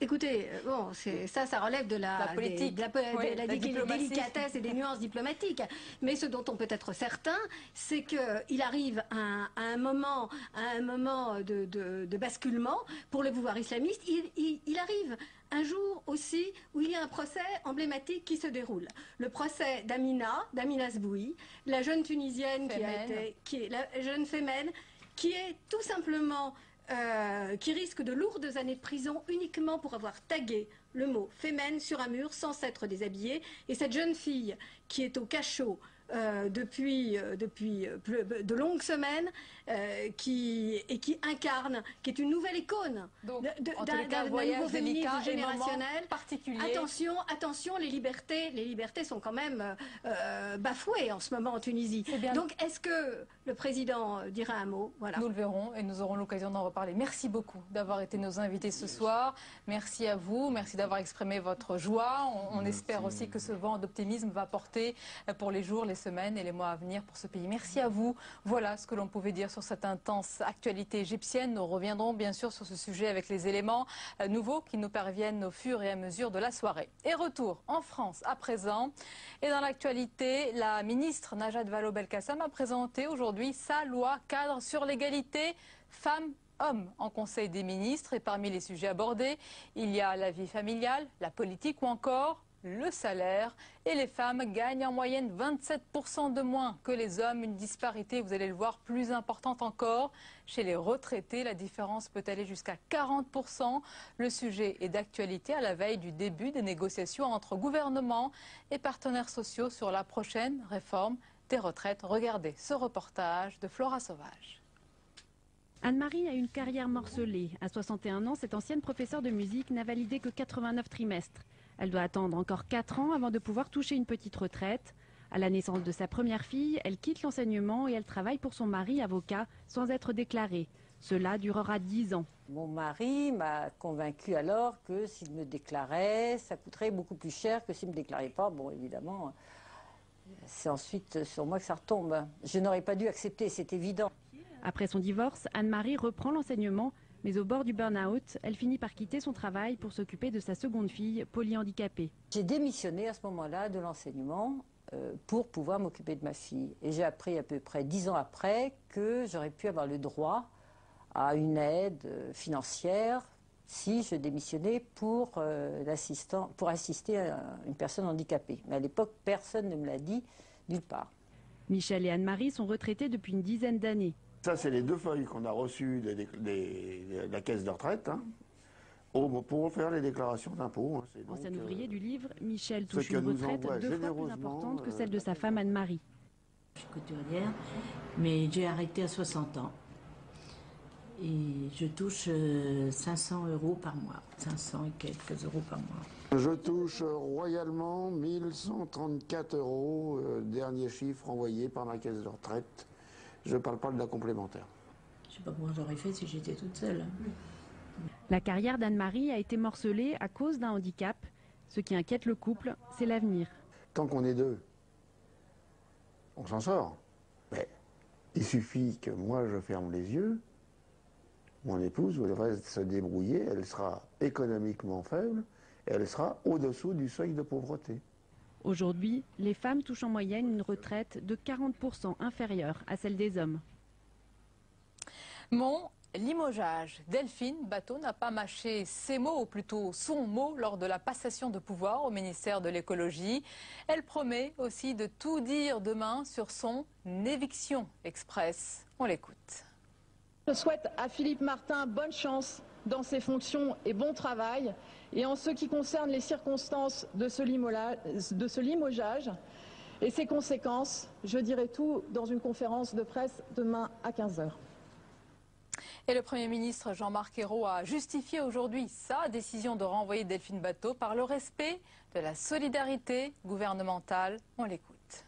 Écoutez, bon, ça relève de la politique, de la délicatesse et des nuances diplomatiques. Mais ce dont on peut être certain, c'est qu'il arrive à un moment de basculement pour le pouvoir islamiste. Il arrive un jour aussi où il y a un procès emblématique qui se déroule. Le procès d'Amina Sboui, la jeune Tunisienne la jeune Femen, qui est tout simplement... qui risque de lourdes années de prison uniquement pour avoir tagué le mot « Femen » sur un mur sans s'être déshabillée. Et cette jeune fille qui est au cachot depuis de longues semaines, qui incarne, qui est une nouvelle icône d'un nouveau féminisme générationnel. Attention, les libertés sont quand même bafouées en ce moment en Tunisie. Donc est-ce que le président dira un mot? Voilà. Nous le verrons et nous aurons l'occasion d'en reparler. Merci beaucoup d'avoir été nos invités ce soir. Merci à vous, merci d'avoir exprimé votre joie. On espère aussi que ce vent d'optimisme va porter pour les jours, les semaines et les mois à venir pour ce pays. Merci à vous. Voilà ce que l'on pouvait dire sur cette intense actualité égyptienne. Nous reviendrons bien sûr sur ce sujet avec les éléments nouveaux qui nous parviennent au fur et à mesure de la soirée. Et retour en France à présent. Et dans l'actualité, la ministre Najat Vallaud-Belkacem a présenté aujourd'hui sa loi cadre sur l'égalité femmes-hommes en Conseil des ministres. Et parmi les sujets abordés, il y a la vie familiale, la politique ou encore le salaire. Et les femmes gagnent en moyenne 27% de moins que les hommes. Une disparité, vous allez le voir, plus importante encore. Chez les retraités, la différence peut aller jusqu'à 40%. Le sujet est d'actualité à la veille du début des négociations entre gouvernement et partenaires sociaux sur la prochaine réforme des retraites. Regardez ce reportage de Flora Sauvage. Anne-Marie a une carrière morcelée. À 61 ans, cette ancienne professeure de musique n'a validé que 89 trimestres. Elle doit attendre encore 4 ans avant de pouvoir toucher une petite retraite. À la naissance de sa première fille, elle quitte l'enseignement et elle travaille pour son mari, avocat, sans être déclarée. Cela durera 10 ans. Mon mari m'a convaincu alors que s'il me déclarait, ça coûterait beaucoup plus cher que s'il ne me déclarait pas. Bon, évidemment, c'est ensuite sur moi que ça retombe. Je n'aurais pas dû accepter, c'est évident. Après son divorce, Anne-Marie reprend l'enseignement, mais au bord du burn-out, elle finit par quitter son travail pour s'occuper de sa seconde fille, polyhandicapée. J'ai démissionné à ce moment-là de l'enseignement pour pouvoir m'occuper de ma fille. Et j'ai appris à peu près 10 ans après que j'aurais pu avoir le droit à une aide financière si je démissionnais pour assister à une personne handicapée. Mais à l'époque, personne ne me l'a dit nulle part. Michel et Anne-Marie sont retraités depuis une dizaine d'années. Ça, c'est les 2 feuilles qu'on a reçues de la caisse de retraite pour faire les déclarations d'impôts. Ancien ouvrier du livre, Michel touche une retraite 2 fois plus importante que celle de sa femme Anne-Marie. Je suis couturière, mais j'ai arrêté à 60 ans. Et je touche 500 € par mois, 500 et quelques euros par mois. Je touche royalement 1134 €, dernier chiffre envoyé par ma caisse de retraite. Je ne parle pas de la complémentaire. Je ne sais pas comment j'aurais fait si j'étais toute seule. La carrière d'Anne-Marie a été morcelée à cause d'un handicap. Ce qui inquiète le couple, c'est l'avenir. Tant qu'on est 2, on s'en sort. Mais il suffit que moi je ferme les yeux, mon épouse devrait se débrouiller, elle sera économiquement faible et elle sera au-dessous du seuil de pauvreté. Aujourd'hui, les femmes touchent en moyenne une retraite de 40% inférieure à celle des hommes. Mon limogeage. Delphine Batho n'a pas mâché ses mots, ou plutôt son mot, lors de la passation de pouvoir au ministère de l'écologie. Elle promet aussi de tout dire demain sur son éviction express. On l'écoute. Je souhaite à Philippe Martin bonne chance dans ses fonctions et bon travail. Et en ce qui concerne les circonstances de ce limogeage et ses conséquences, je dirai tout dans une conférence de presse demain à 15 h. Et le Premier ministre Jean-Marc Ayrault a justifié aujourd'hui sa décision de renvoyer Delphine Batho par le respect de la solidarité gouvernementale. On l'écoute.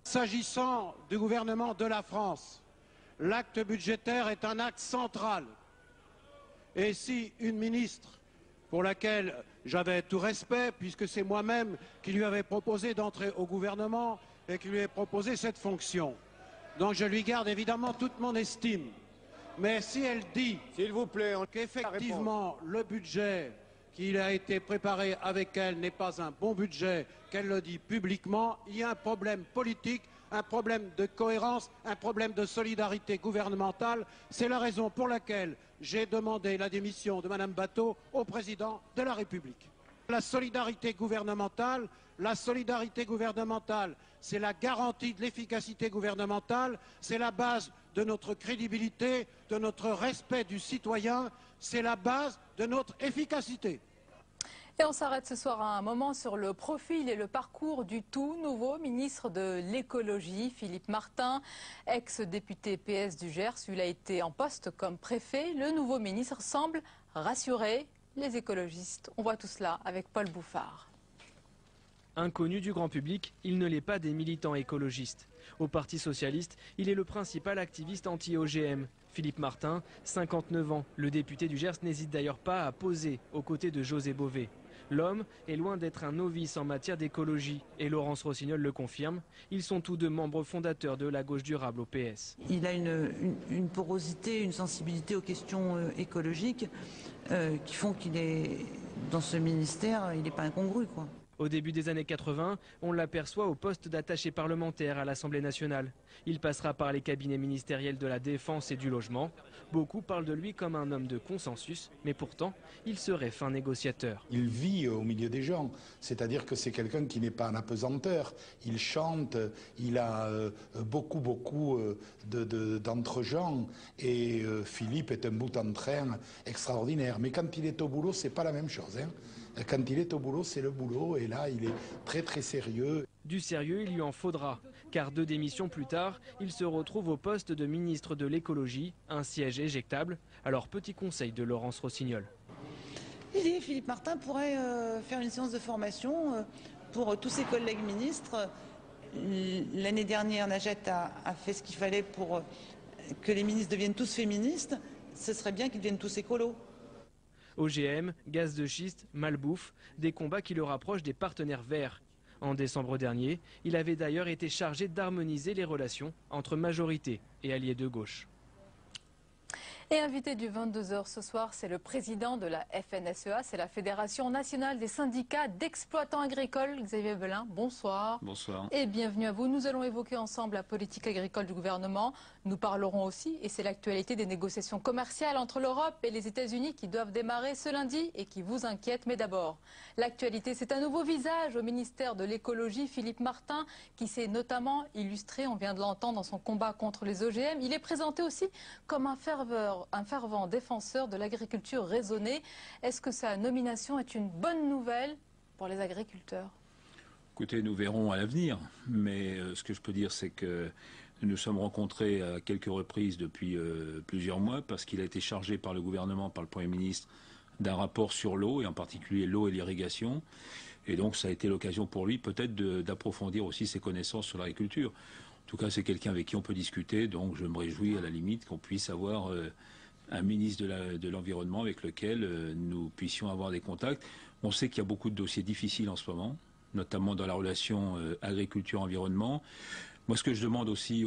S'agissant du gouvernement de la France, l'acte budgétaire est un acte central. Et si une ministre, pour laquelle j'avais tout respect, puisque c'est moi-même qui lui avais proposé d'entrer au gouvernement et qui lui ai proposé cette fonction, donc je lui garde évidemment toute mon estime. Mais si elle dit, s'il vous plaît, qu'effectivement le budget qui a été préparé avec elle n'est pas un bon budget, qu'elle le dit publiquement, il y a un problème politique, un problème de cohérence, un problème de solidarité gouvernementale. C'est la raison pour laquelle j'ai demandé la démission de Mme Batho au président de la République. La solidarité gouvernementale, c'est la garantie de l'efficacité gouvernementale, c'est la base de notre crédibilité, de notre respect du citoyen, c'est la base de notre efficacité. Et on s'arrête ce soir à un moment sur le profil et le parcours du tout nouveau ministre de l'écologie, Philippe Martin, ex-député PS du Gers. Il a été en poste comme préfet. Le nouveau ministre semble rassurer les écologistes. On voit tout cela avec Paul Bouffard. Inconnu du grand public, il ne l'est pas des militants écologistes. Au Parti socialiste, il est le principal activiste anti-OGM. Philippe Martin, 59 ans, le député du Gers n'hésite d'ailleurs pas à poser aux côtés de José Bové. L'homme est loin d'être un novice en matière d'écologie et Laurence Rossignol le confirme. Ils sont tous deux membres fondateurs de la gauche durable au PS. Il a une porosité, une sensibilité aux questions écologiques qui font qu'il est, dans ce ministère, il n'est pas incongru, quoi. Au début des années 80, on l'aperçoit au poste d'attaché parlementaire à l'Assemblée nationale. Il passera par les cabinets ministériels de la Défense et du Logement. Beaucoup parlent de lui comme un homme de consensus, mais pourtant, il serait fin négociateur. Il vit au milieu des gens, c'est-à-dire que c'est quelqu'un qui n'est pas un apesanteur. Il chante, il a beaucoup d'entre-gens et Philippe est un bout en train extraordinaire. Mais quand il est au boulot, c'est pas la même chose, hein. Quand il est au boulot, c'est le boulot, et là, il est très très sérieux. Du sérieux, il lui en faudra, car 2 démissions plus tard, il se retrouve au poste de ministre de l'écologie, un siège éjectable. Alors petit conseil de Laurence Rossignol. Il dit Philippe Martin pourrait faire une séance de formation pour tous ses collègues ministres. L'année dernière, Najat a fait ce qu'il fallait pour que les ministres deviennent tous féministes. Ce serait bien qu'ils deviennent tous écolos. OGM, gaz de schiste, malbouffe, des combats qui le rapprochent des partenaires verts. En décembre dernier, il avait d'ailleurs été chargé d'harmoniser les relations entre majorité et alliés de gauche. Et invité du 22h ce soir, c'est le président de la FNSEA, c'est la Fédération nationale des syndicats d'exploitants agricoles. Xavier Belin, bonsoir. Bonsoir. Et bienvenue à vous. Nous allons évoquer ensemble la politique agricole du gouvernement. Nous parlerons aussi, et c'est l'actualité, des négociations commerciales entre l'Europe et les États-Unis qui doivent démarrer ce lundi et qui vous inquiètent. Mais d'abord, l'actualité, c'est un nouveau visage au ministère de l'écologie, Philippe Martin, qui s'est notamment illustré, on vient de l'entendre, dans son combat contre les OGM. Il est présenté aussi comme un fervent défenseur de l'agriculture raisonnée. Est-ce que sa nomination est une bonne nouvelle pour les agriculteurs? Écoutez, nous verrons à l'avenir, mais ce que je peux dire, c'est que nous nous sommes rencontrés à quelques reprises depuis plusieurs mois, parce qu'il a été chargé par le gouvernement, par le Premier ministre, d'un rapport sur l'eau, et en particulier l'eau et l'irrigation. Et donc ça a été l'occasion pour lui peut-être d'approfondir aussi ses connaissances sur l'agriculture. En tout cas, c'est quelqu'un avec qui on peut discuter, donc je me réjouis à la limite qu'on puisse avoir un ministre de l'Environnement avec lequel nous puissions avoir des contacts. On sait qu'il y a beaucoup de dossiers difficiles en ce moment, notamment dans la relation agriculture-environnement. Moi, ce que je demande aussi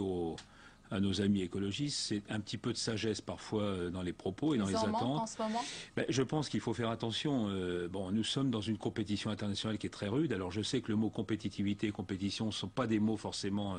à nos amis écologistes, c'est un petit peu de sagesse parfois dans les propos et dans les attentes. En ce moment Je pense qu'il faut faire attention. Nous sommes dans une compétition internationale qui est très rude. Alors je sais que le mot compétitivité et compétition ne sont pas des mots forcément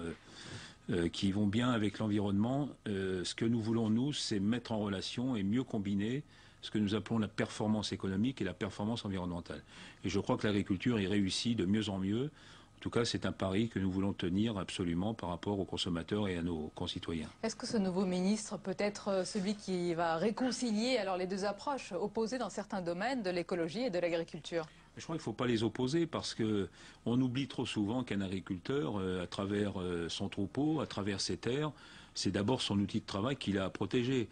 qui vont bien avec l'environnement. Ce que nous voulons, nous, c'est mettre en relation et mieux combiner ce que nous appelons la performance économique et la performance environnementale. Et je crois que l'agriculture y réussit de mieux en mieux. En tout cas, c'est un pari que nous voulons tenir absolument par rapport aux consommateurs et à nos concitoyens. Est-ce que ce nouveau ministre peut être celui qui va réconcilier alors les deux approches opposées dans certains domaines de l'écologie et de l'agriculture? Je crois qu'il ne faut pas les opposer parce qu'on oublie trop souvent qu'un agriculteur, à travers son troupeau, à travers ses terres, c'est d'abord son outil de travail qu'il a à protéger.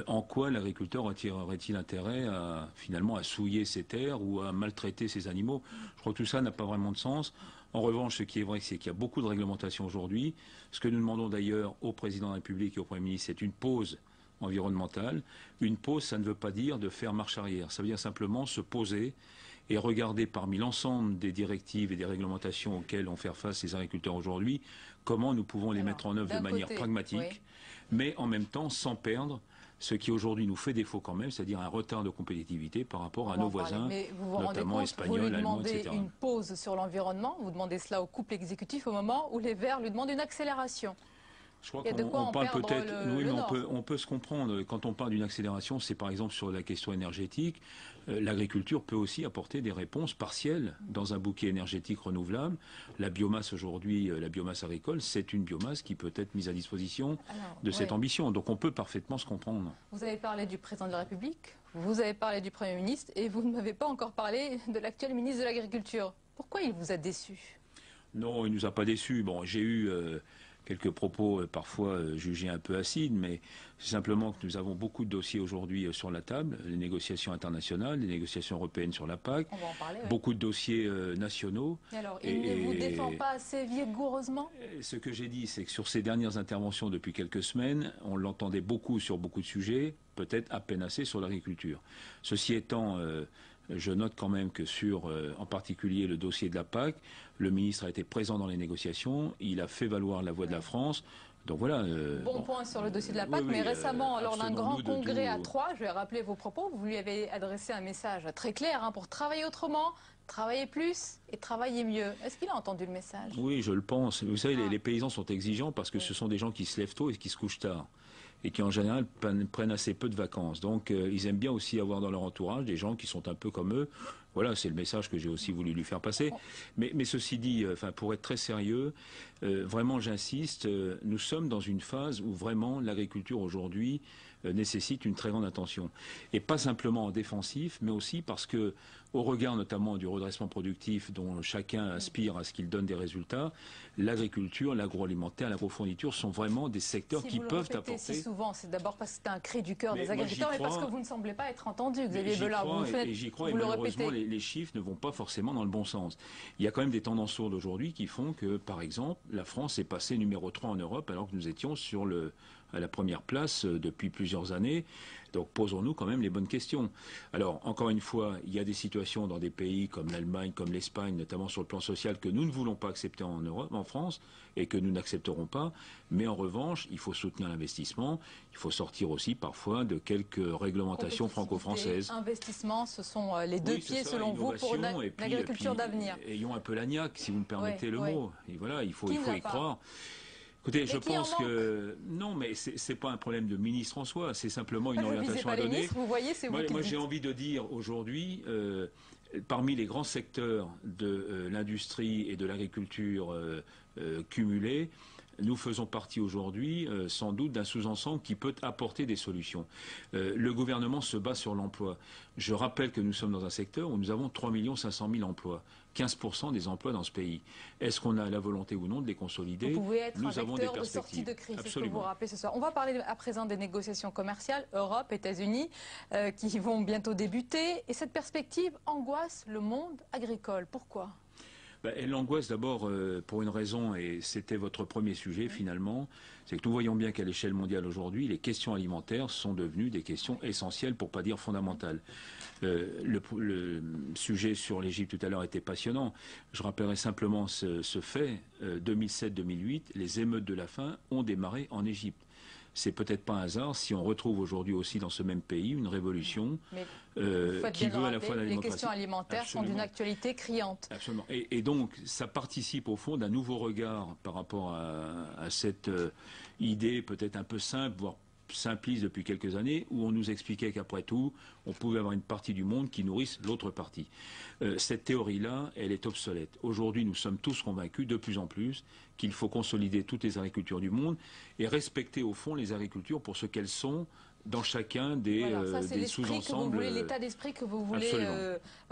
En quoi l'agriculteur aurait-il intérêt finalement à souiller ses terres ou à maltraiter ses animaux? Je crois que tout ça n'a pas vraiment de sens. En revanche, ce qui est vrai, c'est qu'il y a beaucoup de réglementations aujourd'hui. Ce que nous demandons d'ailleurs au président de la République et au Premier ministre, c'est une pause environnementale. Une pause, ça ne veut pas dire de faire marche arrière. Ça veut dire simplement se poser et regarder parmi l'ensemble des directives et des réglementations auxquelles ont fait face les agriculteurs aujourd'hui, comment nous pouvons les mettre en œuvre de manière pragmatique, mais en même temps sans perdre ce qui aujourd'hui nous fait défaut quand même, c'est-à-dire un retard de compétitivité par rapport à nos voisins, notamment espagnols, allemands, etc. Vous lui demandez une pause sur l'environnement, vous demandez cela au couple exécutif au moment où les Verts lui demandent une accélération. Je crois qu'on parle peut-être, oui, mais on peut se comprendre. Quand on parle d'une accélération, c'est par exemple sur la question énergétique. L'agriculture peut aussi apporter des réponses partielles dans un bouquet énergétique renouvelable. La biomasse aujourd'hui, la biomasse agricole, c'est une biomasse qui peut être mise à disposition de cette ambition. Donc on peut parfaitement se comprendre. Vous avez parlé du président de la République, vous avez parlé du Premier ministre et vous ne m'avez pas encore parlé de l'actuel ministre de l'Agriculture. Pourquoi il vous a déçu? Non, il ne nous a pas déçus. Bon, j'ai eu quelques propos parfois jugés un peu acides, mais c'est simplement que nous avons beaucoup de dossiers aujourd'hui sur la table, les négociations internationales, les négociations européennes sur la PAC, on va en parler, beaucoup de dossiers nationaux. Et alors, il ne vous défend pas assez vigoureusement? Ce que j'ai dit, c'est que sur ces dernières interventions depuis quelques semaines, on l'entendait beaucoup sur beaucoup de sujets, peut-être à peine assez sur l'agriculture. Ceci étant, je note quand même que sur, en particulier, le dossier de la PAC, le ministre a été présent dans les négociations, il a fait valoir la voix de la France. Donc voilà. Bon point sur le dossier de la PAC, mais récemment, lors d'un grand congrès à Troyes, je vais rappeler vos propos, vous lui avez adressé un message très clair pour travailler autrement, travailler plus et travailler mieux. Est-ce qu'il a entendu le message? Oui, je le pense. Vous savez, les paysans sont exigeants parce que ce sont des gens qui se lèvent tôt et qui se couchent tard, et qui en général prennent assez peu de vacances. Donc ils aiment bien aussi avoir dans leur entourage des gens qui sont un peu comme eux. Voilà, c'est le message que j'ai aussi voulu lui faire passer. Mais ceci dit, pour être très sérieux, vraiment j'insiste, nous sommes dans une phase où vraiment l'agriculture aujourd'hui nécessite une très grande attention. Et pas simplement en défensif, mais aussi parce que, au regard notamment du redressement productif dont chacun aspire à ce qu'il donne des résultats, l'agriculture, l'agroalimentaire, l'agrofourniture sont vraiment des secteurs qui peuvent apporter... Si souvent, c'est d'abord parce que c'est un cri du cœur des agriculteurs, mais parce que vous ne semblez pas être entendu, Xavier Belin. J'y crois, et malheureusement, les chiffres ne vont pas forcément dans le bon sens. Il y a quand même des tendances sourdes aujourd'hui qui font que, par exemple, la France est passée numéro 3 en Europe alors que nous étions à la première place depuis plusieurs années. Donc posons-nous quand même les bonnes questions. Alors, encore une fois, il y a des situations dans des pays comme l'Allemagne, comme l'Espagne, notamment sur le plan social, que nous ne voulons pas accepter en Europe, en France, et que nous n'accepterons pas. Mais en revanche, il faut soutenir l'investissement. Il faut sortir aussi parfois de quelques réglementations franco-françaises. Investissement, ce sont les deux pieds, selon vous, pour une agriculture d'avenir. Ayons un peu la niaque, si vous me permettez le mot. Et voilà, il faut y croire. Écoutez, je pense que non, mais c'est pas un problème de ministre en soi, c'est simplement une orientation à donner. Vous voyez, c'est vous qui moi j'ai envie de dire aujourd'hui, parmi les grands secteurs de l'industrie et de l'agriculture cumulés, nous faisons partie aujourd'hui sans doute d'un sous-ensemble qui peut apporter des solutions. Le gouvernement se bat sur l'emploi. Je rappelle que nous sommes dans un secteur où nous avons 3 500 000 emplois. 15% des emplois dans ce pays. Est-ce qu'on a la volonté ou non de les consolider? Vous pouvez être nous un avons vecteur des de sortie de crise, c'est ce que vous rappelez ce soir. On va parler à présent des négociations commerciales, Europe, États-Unis, qui vont bientôt débuter. Et cette perspective angoisse le monde agricole. Pourquoi? Elle l'angoisse d'abord pour une raison, et c'était votre premier sujet finalement, c'est que nous voyons bien qu'à l'échelle mondiale aujourd'hui, les questions alimentaires sont devenues des questions essentielles, pour ne pas dire fondamentales. Le sujet sur l'Égypte tout à l'heure était passionnant. Je rappellerai simplement ce fait, 2007-2008, les émeutes de la faim ont démarré en Égypte. C'est peut-être pas un hasard si on retrouve aujourd'hui aussi dans ce même pays une révolution qui veut à la fois la démocratie. Les questions alimentaires sont d'une actualité criante. Absolument. Et donc, ça participe au fond d'un nouveau regard par rapport à cette idée peut-être un peu simple, voire simpliste depuis quelques années, où on nous expliquait qu'après tout, on pouvait avoir une partie du monde qui nourrisse l'autre partie. Cette théorie-là, elle est obsolète. Aujourd'hui, nous sommes tous convaincus, de plus en plus, qu'il faut consolider toutes les agricultures du monde et respecter au fond les agricultures pour ce qu'elles sont dans chacun des sous-ensembles. L'état d'esprit que vous voulez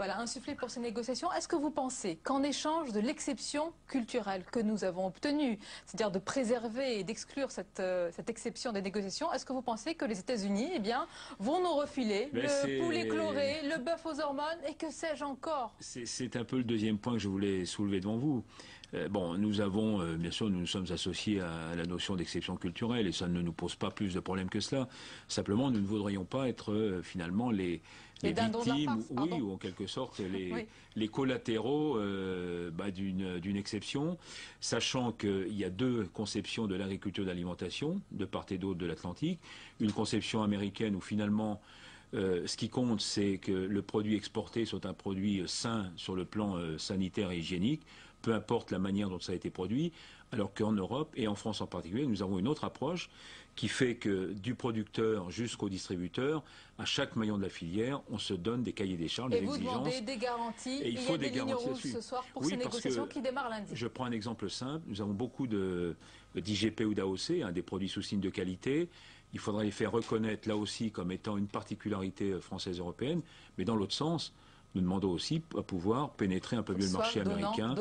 insuffler pour ces négociations. Est-ce que vous pensez qu'en échange de l'exception culturelle que nous avons obtenue, c'est-à-dire de préserver et d'exclure cette exception des négociations, est-ce que vous pensez que les États-Unis vont nous refiler le poulet chloré, le bœuf aux hormones et que sais-je encore? C'est un peu le deuxième point que je voulais soulever devant vous. Bon, nous avons, bien sûr, nous nous sommes associés à la notion d'exception culturelle et ça ne nous pose pas plus de problèmes que cela. Simplement, nous ne voudrions pas être finalement les victimes, ou en quelque sorte les collatéraux d'une exception, sachant qu'il y a deux conceptions de l'agriculture d'alimentation, de part et d'autre de l'Atlantique. Une conception américaine où finalement ce qui compte, c'est que le produit exporté soit un produit sain sur le plan sanitaire et hygiénique, peu importe la manière dont ça a été produit, alors qu'en Europe, et en France en particulier, nous avons une autre approche qui fait que du producteur jusqu'au distributeur, à chaque maillon de la filière, on se donne des cahiers des charges, des exigences. Et vous demandez des garanties, et il faut des lignes rouges ce soir pour ces négociations qui démarrent lundi. Je prends un exemple simple, nous avons beaucoup d'IGP ou d'AOC, des produits sous signe de qualité. Il faudrait les faire reconnaître là aussi comme étant une particularité française-européenne, mais dans l'autre sens, nous demandons aussi à pouvoir pénétrer un peu mieux le marché américain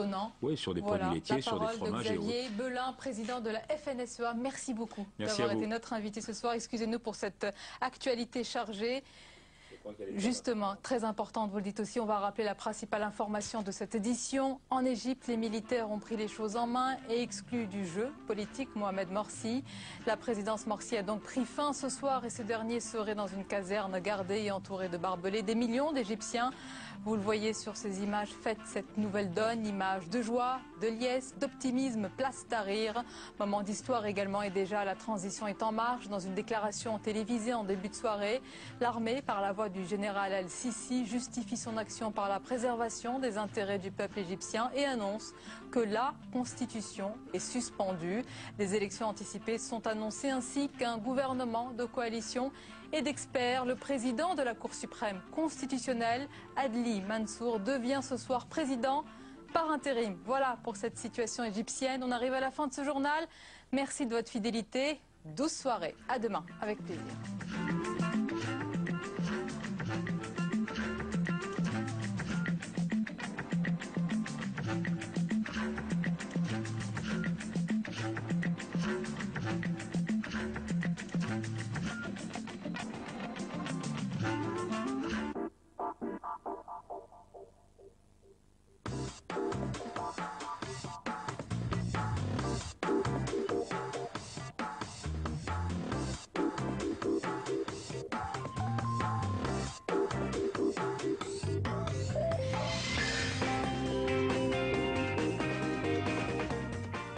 sur des produits laitiers, sur des fromages et autres. Xavier Belin, président de la FNSEA, merci beaucoup d'avoir été notre invité ce soir. Excusez-nous pour cette actualité chargée. Justement, très importante, vous le dites aussi, on va rappeler la principale information de cette édition. En Égypte, les militaires ont pris les choses en main et exclu du jeu politique Mohamed Morsi. La présidence Morsi a donc pris fin ce soir et ce dernier serait dans une caserne gardée et entourée de barbelés. Des millions d'Égyptiens, vous le voyez sur ces images, fêtent cette nouvelle donne, image de joie, de liesse, d'optimisme, place Tahrir. Moment d'histoire également et déjà la transition est en marche. Dans une déclaration télévisée en début de soirée, l'armée, par la voix du général Al-Sisi, justifie son action par la préservation des intérêts du peuple égyptien et annonce que la constitution est suspendue. Des élections anticipées sont annoncées ainsi qu'un gouvernement de coalition et d'experts. Le président de la Cour suprême constitutionnelle, Adli Mansour, devient ce soir président par intérim. Voilà pour cette situation égyptienne. On arrive à la fin de ce journal. Merci de votre fidélité. Douce soirée. À demain, avec plaisir.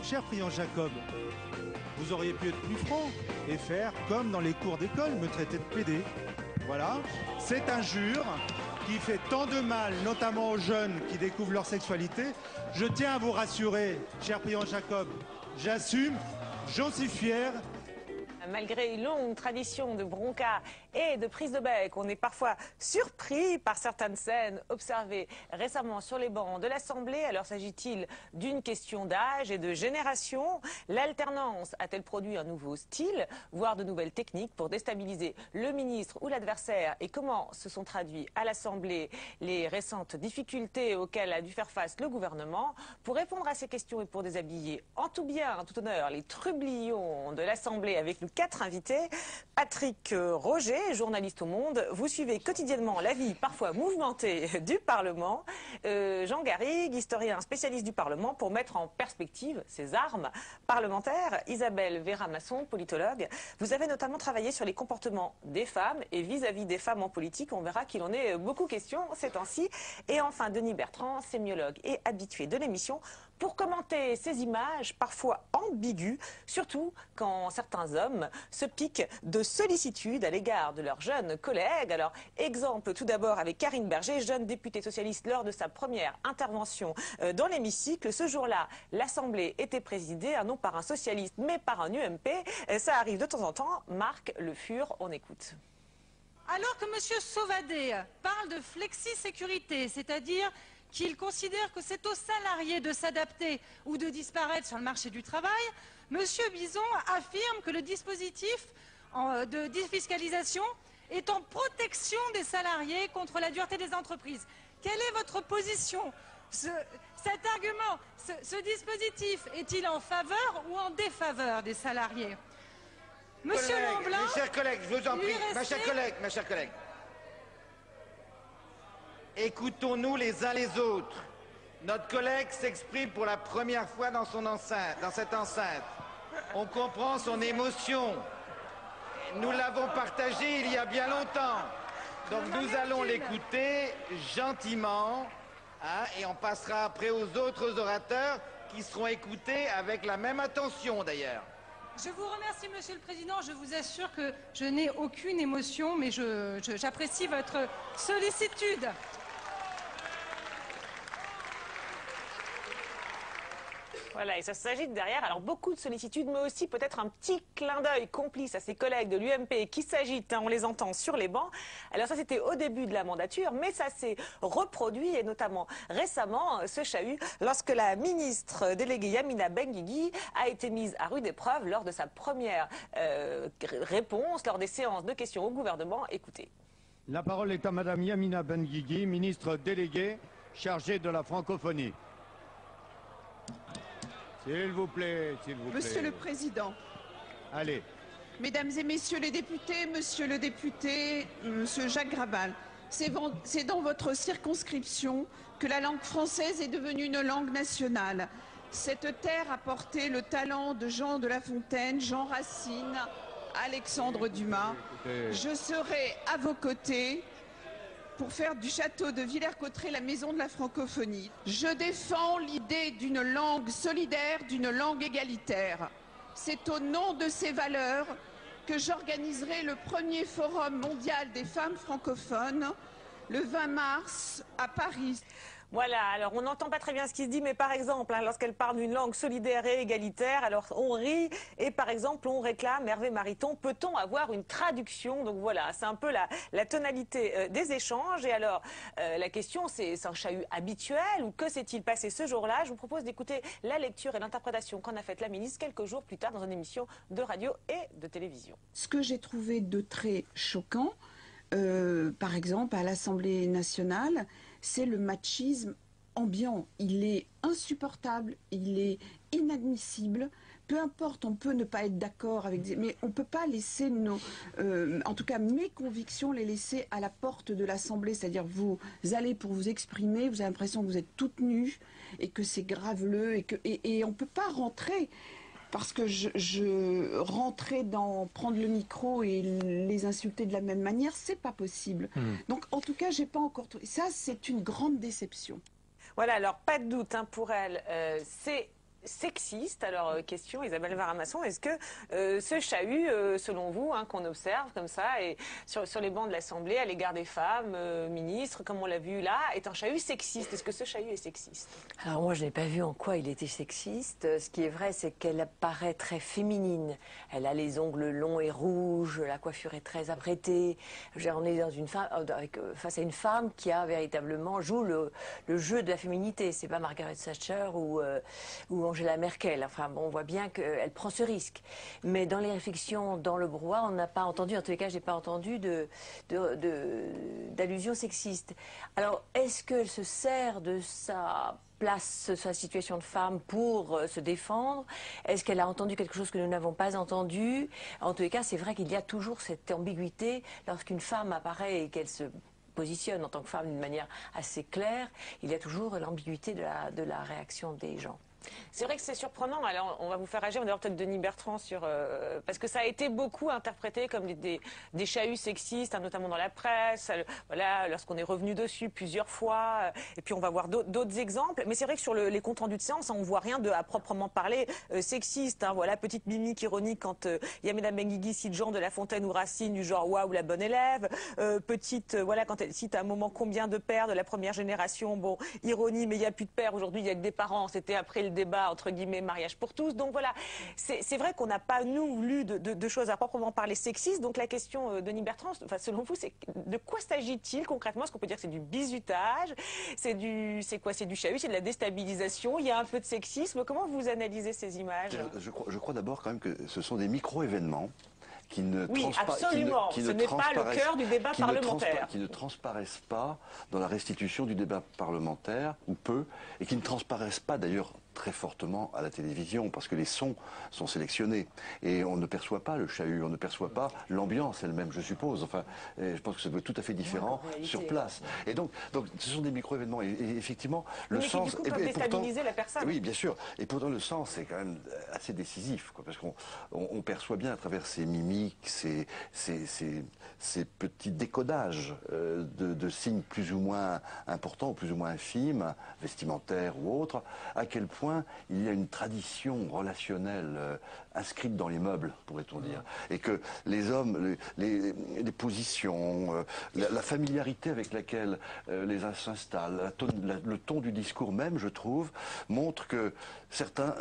Cher Priant Jacob, vous auriez pu être plus franc et faire comme dans les cours d'école, me traiter de pédé. Voilà, cette injure qui fait tant de mal, notamment aux jeunes qui découvrent leur sexualité. Je tiens à vous rassurer, cher Priant Jacob, j'assume, j'en suis fier. Malgré une longue tradition de bronca et de prise de bec, on est parfois surpris par certaines scènes observées récemment sur les bancs de l'Assemblée. Alors s'agit-il d'une question d'âge et de génération? L'alternance a-t-elle produit un nouveau style, voire de nouvelles techniques pour déstabiliser le ministre ou l'adversaire? Et comment se sont traduits à l'Assemblée les récentes difficultés auxquelles a dû faire face le gouvernement? Pour répondre à ces questions et pour déshabiller en tout bien, en tout honneur, les trublions de l'Assemblée avec nous 4 invités. Patrick Roger, journaliste au Monde. Vous suivez quotidiennement la vie parfois mouvementée du Parlement. Jean Garrigue, historien spécialiste du Parlement, pour mettre en perspective ses armes parlementaires. Isabelle Vera-Masson, politologue. Vous avez notamment travaillé sur les comportements des femmes et vis-à-vis des femmes en politique. On verra qu'il en est beaucoup question ces temps-ci. Et enfin, Denis Bertrand, sémiologue et habitué de l'émission, pour commenter ces images parfois ambiguës, surtout quand certains hommes se piquent de sollicitude à l'égard de leurs jeunes collègues. Alors, exemple tout d'abord avec Karine Berger, jeune députée socialiste lors de sa première intervention dans l'hémicycle. Ce jour-là, l'Assemblée était présidée, non par un socialiste, mais par un UMP. Ça arrive de temps en temps. Marc Le Fur, on écoute. Alors que M. Sauvadet parle de flexi-sécurité, c'est-à-dire qu'il considère que c'est aux salariés de s'adapter ou de disparaître sur le marché du travail, M. Bison affirme que le dispositif de défiscalisation est en protection des salariés contre la dureté des entreprises. Quelle est votre position? Cet argument, ce dispositif est-il en faveur ou en défaveur des salariés? Monsieur Lamblin, mes chers collègues, je vous en prie, ma chère collègue. Écoutons-nous les uns les autres. Notre collègue s'exprime pour la première fois dans cette enceinte. On comprend son émotion. Nous l'avons partagée il y a bien longtemps. Donc nous allons l'écouter gentiment, et on passera après aux autres orateurs qui seront écoutés avec la même attention d'ailleurs. je vous remercie, Monsieur le Président. Je vous assure que je n'ai aucune émotion, mais j'apprécie votre sollicitude. Voilà, et ça s'agite derrière, alors beaucoup de sollicitude, mais aussi peut-être un petit clin d'œil complice à ses collègues de l'UMP qui s'agitent, on les entend sur les bancs. Alors ça, c'était au début de la mandature, mais ça s'est reproduit, et notamment récemment, ce chahut, lorsque la ministre déléguée Yamina Benguigui a été mise à rude épreuve lors de sa première réponse, lors des séances de questions au gouvernement. Écoutez. La parole est à Madame Yamina Benguigui, ministre déléguée chargée de la francophonie. S'il vous plaît, s'il vous plaît. Monsieur le Président. Allez. Mesdames et Messieurs les députés, Monsieur le député, Monsieur Jacques Grabal, c'est dans votre circonscription que la langue française est devenue une langue nationale. Cette terre a porté le talent de Jean de La Fontaine, Jean Racine, Alexandre Dumas. Je serai à vos côtés pour faire du château de Villers-Cotterêts la maison de la francophonie. Je défends l'idée d'une langue solidaire, d'une langue égalitaire. C'est au nom de ces valeurs que j'organiserai le premier forum mondial des femmes francophones le 20 mars à Paris. Voilà, alors on n'entend pas très bien ce qui se dit, mais par exemple, lorsqu'elle parle d'une langue solidaire et égalitaire, alors on rit et par exemple on réclame, Hervé Mariton, peut-on avoir une traduction? Donc voilà, c'est un peu la tonalité des échanges. Et alors, la question, c'est un chahut habituel ou que s'est-il passé ce jour-là? Je vous propose d'écouter la lecture et l'interprétation qu'en a faite la ministre quelques jours plus tard dans une émission de radio et de télévision. Ce que j'ai trouvé de très choquant, par exemple à l'Assemblée nationale, c'est le machisme ambiant. Il est insupportable, il est inadmissible. Peu importe, on peut ne pas être d'accord avec mais on ne peut pas laisser en tout cas mes convictions, les laisser à la porte de l'Assemblée. C'est-à-dire vous allez pour vous exprimer, vous avez l'impression que vous êtes toutes nues et que c'est graveleux et on ne peut pas rentrer. Parce que je rentrais dans prendre le micro et les insulter de la même manière, c'est pas possible. Donc en tout cas, j'ai pas encore trouvé. Ça, c'est une grande déception. Voilà, alors pas de doute pour elle, c'est sexiste. Alors, question, Isabelle Varamasson, est-ce que ce chahut, selon vous, hein, qu'on observe comme ça, et sur les bancs de l'Assemblée, à l'égard des femmes, ministres, comme on l'a vu là, est un chahut sexiste? Est-ce que ce chahut est sexiste? Alors moi, je n'ai pas vu en quoi il était sexiste. Ce qui est vrai, c'est qu'elle paraît très féminine. Elle a les ongles longs et rouges, la coiffure est très apprêtée. On est dans une femme, face à une femme qui a véritablement joue le jeu de la féminité. C'est pas Margaret Thatcher ou Angela Merkel. Enfin, bon, on voit bien qu'elle prend ce risque. Mais dans les réflexions, dans le brouhaha, on n'a pas entendu, en tous les cas, j'ai pas entendu d'allusion sexiste. Alors, est-ce qu'elle se sert de sa place, sa situation de femme pour se défendre? Est-ce qu'elle a entendu quelque chose que nous n'avons pas entendu? En tous les cas, c'est vrai qu'il y a toujours cette ambiguïté lorsqu'une femme apparaît et qu'elle se positionne en tant que femme d'une manière assez claire. Il y a toujours l'ambiguïté de la réaction des gens. C'est vrai que c'est surprenant. Alors, on va vous faire réagir, on va peut-être Denis Bertrand sur parce que ça a été beaucoup interprété comme des chahuts sexistes, hein, notamment dans la presse. Voilà, lorsqu'on est revenu dessus plusieurs fois. Et puis on va voir d'autres exemples. Mais c'est vrai que sur les comptes rendus de séance, hein, on voit rien à proprement parler sexiste. Hein, voilà, petite mimique ironique quand il y a Mme Benguigui cite Jean de La Fontaine ou Racine du genre waouh la bonne élève. Voilà, quand elle cite à un moment combien de pères de la première génération. Bon, ironie, mais il n'y a plus de pères aujourd'hui. Il y a que des parents. C'était après le débat entre guillemets mariage pour tous. Donc voilà, c'est vrai qu'on n'a pas nous lu de choses à proprement parler sexistes. Donc la question, Denis Bertrand, enfin, selon vous, c'est de quoi s'agit-il concrètement? Est-ce qu'on peut dire que c'est du bizutage, c'est quoi, c'est du chahut, c'est de la déstabilisation, il y a un peu de sexisme? Comment vous analysez ces images? Je crois d'abord quand même que ce sont des micro-événements qui ne absolument. Ce n'est pas le cœur du débat parlementaire. Qui ne transparaissent pas dans la restitution du débat parlementaire, ou peu, et qui ne transparaissent pas d'ailleurs très fortement à la télévision, parce que les sons sont sélectionnés. Et on ne perçoit pas le chahut, on ne perçoit pas l'ambiance elle-même, je suppose. Enfin, je pense que ça doit être tout à fait différent sur place. Et donc ce sont des micro-événements. Et effectivement, le sens... Mais qui, du coup, peuvent déstabiliser la personne. Oui, bien sûr. Et pourtant, le sens, c'est quand même assez décisif, quoi, parce qu'on perçoit bien à travers ces mimiques, ces petits décodages de signes plus ou moins importants, ou plus ou moins infimes, vestimentaires ou autres, à quel point il y a une tradition relationnelle inscrite dans les meubles, pourrait-on dire. Et que les hommes, les positions, la familiarité avec laquelle les uns s'installent, le ton du discours même, je trouve, montre que certains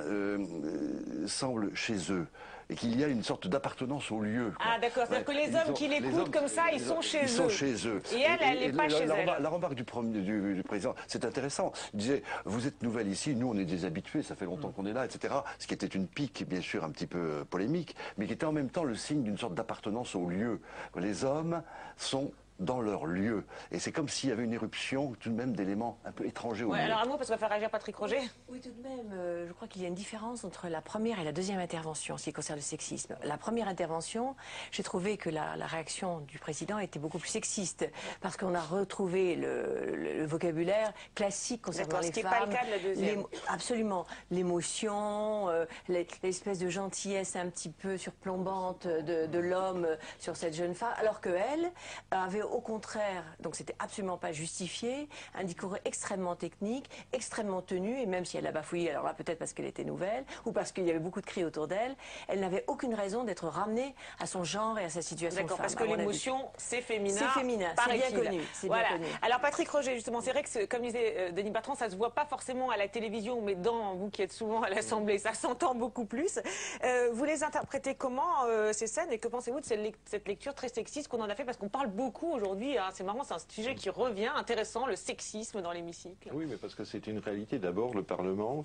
semblent chez eux. Et qu'il y a une sorte d'appartenance au lieu. Quoi. Ah d'accord, c'est-à-dire que les hommes qui l'écoutent comme ça, ils sont chez eux. Ils sont chez eux. Et elle n'est pas chez elle. La remarque du président, c'est intéressant. Il disait, vous êtes nouvelle ici, nous on est des habitués, ça fait longtemps qu'on est là, etc. Ce qui était une pique, bien sûr, un petit peu polémique, mais qui était en même temps le signe d'une sorte d'appartenance au lieu. Les hommes sont dans leur lieu. Et c'est comme s'il y avait une éruption tout de même d'éléments un peu étrangers au lieu. Alors un mot, parce qu'on va faire réagir Patrick Roger. Oui, tout de même, je crois qu'il y a une différence entre la première et la deuxième intervention, en ce qui concerne le sexisme. La première intervention, j'ai trouvé que la réaction du président était beaucoup plus sexiste, parce qu'on a retrouvé le vocabulaire classique concernant les femmes. Ce qui n'est pas le cas de la deuxième. Absolument. L'émotion, l'espèce de gentillesse un petit peu surplombante de l'homme sur cette jeune femme, alors qu'elle avait au contraire, donc c'était absolument pas justifié, un discours extrêmement technique, extrêmement tenu, et même si elle a bafouillé, alors là peut-être parce qu'elle était nouvelle, ou parce qu'il y avait beaucoup de cris autour d'elle, elle n'avait aucune raison d'être ramenée à son genre et à sa situation de femme. D'accord, parce que l'émotion, c'est féminin. C'est féminin, c'est bien connu. Voilà. Alors Patrick Roger, justement, c'est vrai que, comme disait Denis Bertrand, ça se voit pas forcément à la télévision, mais dans vous qui êtes souvent à l'Assemblée, ça s'entend beaucoup plus. Vous les interprétez comment, ces scènes, et que pensez-vous de cette lecture très sexiste qu'on en a fait, parce qu'on parle beaucoup aujourd'hui, hein, c'est marrant, c'est un sujet qui revient, intéressant, le sexisme dans l'hémicycle. Oui, mais parce que c'est une réalité. D'abord, le Parlement,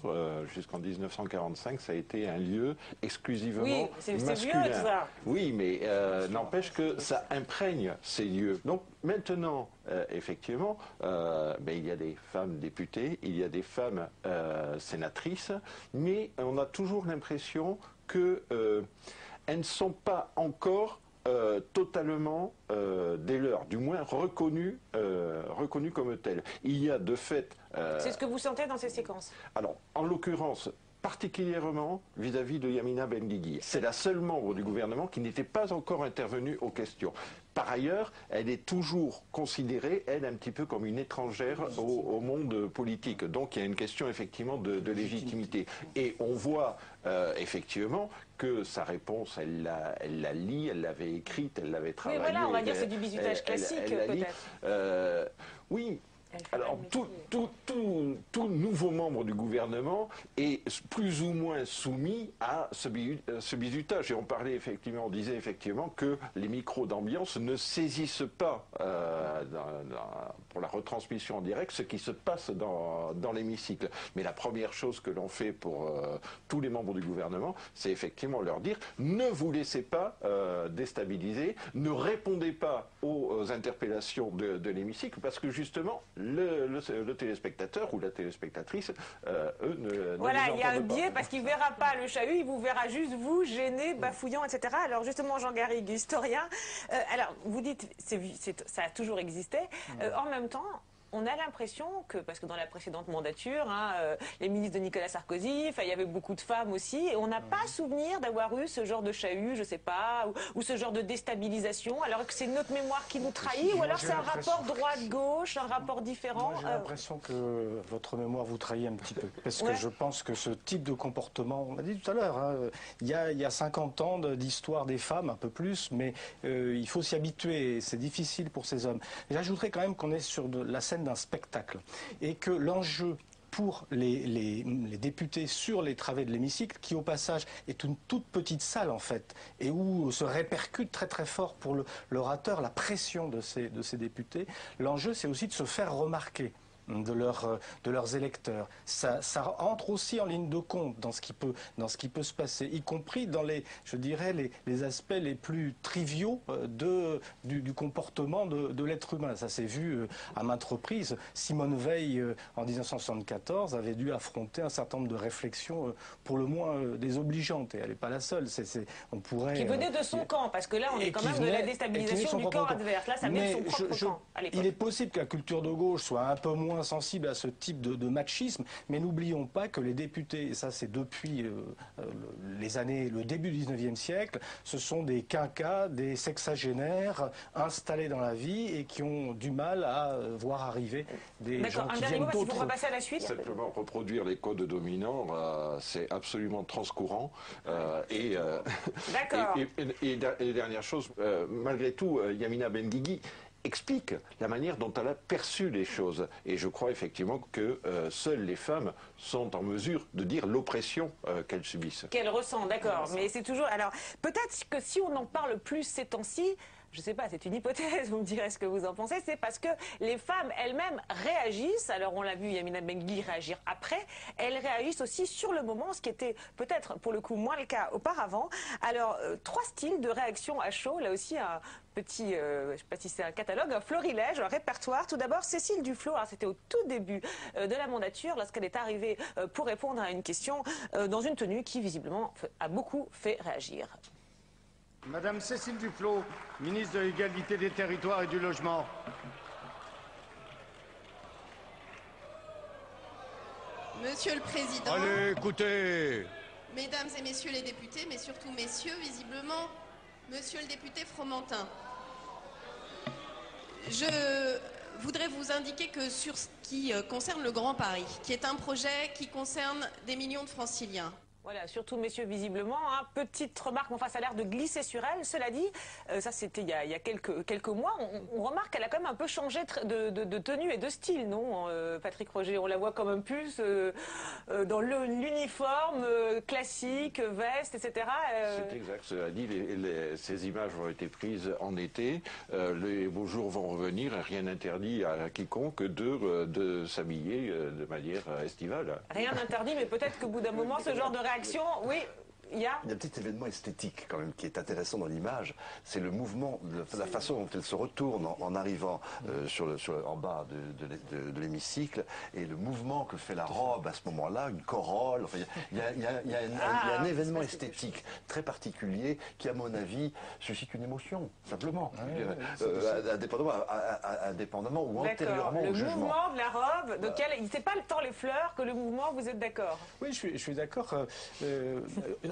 jusqu'en 1945, ça a été un lieu exclusivement masculin. Vieux, ça. Oui, mais n'empêche que ça imprègne ces lieux. Donc maintenant, effectivement, il y a des femmes députées, il y a des femmes sénatrices, mais on a toujours l'impression qu'elles ne sont pas encore totalement dès lors, du moins reconnues comme telles. Il y a de fait... C'est ce que vous sentez dans ces séquences? Alors, en l'occurrence, particulièrement vis-à-vis de Yamina Benguigui. C'est la seule membre du gouvernement qui n'était pas encore intervenue aux questions. Par ailleurs, elle est toujours considérée, elle, un petit peu comme une étrangère au monde politique. Donc il y a une question effectivement de légitimité. Et on voit effectivement que sa réponse, elle la lit, elle l'avait écrite, elle l'avait travaillée. Oui, voilà, on va dire que c'est du bizutage classique, peut-être. Oui. Alors, tout nouveau membre du gouvernement est plus ou moins soumis à ce bizutage. Et on parlait effectivement, on disait effectivement que les micros d'ambiance ne saisissent pas pour la retransmission en direct ce qui se passe dans l'hémicycle. Mais la première chose que l'on fait pour tous les membres du gouvernement, c'est effectivement leur dire ne vous laissez pas déstabiliser, ne répondez pas aux interpellations de l'hémicycle, parce que justement, le téléspectateur ou la téléspectatrice, eux, ne voilà, il y a un biais pas. parce qu'il ne verra pas le chahut, il vous verra juste vous, gêné, bafouillant, etc. Alors justement, Jean Garrigue, historien, alors vous dites ça a toujours existé. En même temps, on a l'impression que, parce que dans la précédente mandature, les ministres de Nicolas Sarkozy, il y avait beaucoup de femmes aussi, et on n'a pas souvenir d'avoir eu ce genre de chahut, je ne sais pas, ou ce genre de déstabilisation, alors que c'est notre mémoire qui nous trahit, ou alors c'est un rapport droite-gauche, un rapport différent. J'ai l'impression que votre mémoire vous trahit un petit peu, parce que je pense que ce type de comportement, on l'a dit tout à l'heure, il y a 50 ans d'histoire des femmes, un peu plus, mais il faut s'y habituer, c'est difficile pour ces hommes. J'ajouterais quand même qu'on est sur la scène d'un spectacle et que l'enjeu pour les députés sur les travées de l'hémicycle, qui au passage est une toute petite salle en fait, et où se répercute très très fort pour l'orateur la pression de ces députés, l'enjeu c'est aussi de se faire remarquer de leurs électeurs. Ça entre aussi en ligne de compte dans ce qui peut se passer, y compris dans je dirais, les aspects les plus triviaux du comportement de l'être humain. Ça s'est vu à maintes reprises. Simone Veil, en 1974, avait dû affronter un certain nombre de réflexions pour le moins désobligeantes, et elle n'est pas la seule. On pourrait, qui venait de son camp, parce que là, on est quand même de la déstabilisation du camp adverse. Là, ça vient de son propre camp, à l'époque. Il est possible que la culture de gauche soit un peu moins sensible à ce type de machisme, mais n'oublions pas que les députés, et ça c'est depuis le début du 19e siècle, ce sont des quinquas, des sexagénaires installés dans la vie et qui ont du mal à voir arriver des gens qui viennent d'autres. On va passer à la suite. Simplement reproduire les codes dominants, c'est absolument transcourant. Et dernière chose, malgré tout, Yamina Benguigui explique la manière dont elle a perçu les choses. Et je crois effectivement que seules les femmes sont en mesure de dire l'oppression qu'elles subissent. Qu'elles ressentent, d'accord. Mais c'est toujours... Alors, peut-être que si on en parle plus ces temps-ci, je ne sais pas, c'est une hypothèse, vous me direz ce que vous en pensez, c'est parce que les femmes elles-mêmes réagissent, alors on l'a vu Yamina Benguigui réagir après, elles réagissent aussi sur le moment, ce qui était peut-être pour le coup moins le cas auparavant. Alors, 3 styles de réaction à chaud, là aussi un petit, je ne sais pas si c'est un catalogue, un florilège, un répertoire. Tout d'abord, Cécile Duflot, c'était au tout début de la mandature, lorsqu'elle est arrivée pour répondre à une question dans une tenue qui visiblement a beaucoup fait réagir. Madame Cécile Duflot, ministre de l'Égalité des Territoires et du Logement. Monsieur le Président. Allez, écoutez. Mesdames et messieurs les députés, mais surtout messieurs, visiblement, monsieur le député Fromentin. Je voudrais vous indiquer que sur ce qui concerne le Grand Paris, qui est un projet qui concerne des millions de franciliens. Voilà, surtout messieurs visiblement, petite remarque, mais enfin ça a l'air de glisser sur elle. Cela dit, ça c'était il y a quelques mois, on remarque qu'elle a quand même un peu changé de tenue et de style, non Patrick Roger, on la voit quand même plus dans l'uniforme classique, veste, etc. C'est exact, cela dit, ces images ont été prises en été, les beaux jours vont revenir, rien n'interdit à quiconque de s'habiller de manière estivale. Rien n'interdit, mais peut-être qu'au bout d'un moment, ce genre de réaction, oui, Il y a un petit événement esthétique quand même qui est intéressant dans l'image, c'est le mouvement, la façon dont elle se retourne en arrivant en bas de l'hémicycle, et le mouvement que fait la robe à ce moment-là, une corolle. Enfin, il y a un événement esthétique très particulier qui, à mon avis, suscite une émotion, simplement, indépendamment ou antérieurement au jugement. Le mouvement de la robe, c'est pas tant les fleurs que le mouvement, vous êtes d'accord? Oui, je suis d'accord.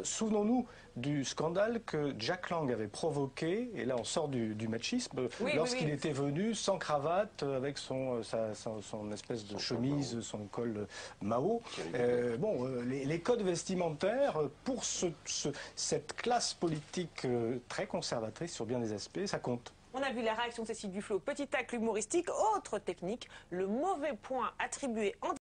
Souvenons-nous du scandale que Jack Lang avait provoqué, et là on sort du machisme, lorsqu'il était venu sans cravate, avec son espèce de chemise, son col Mao. Les codes vestimentaires, pour cette classe politique très conservatrice sur bien des aspects, ça compte. On a vu la réaction de Cécile Duflot, petit tacle humoristique. Autre technique, le mauvais point attribué en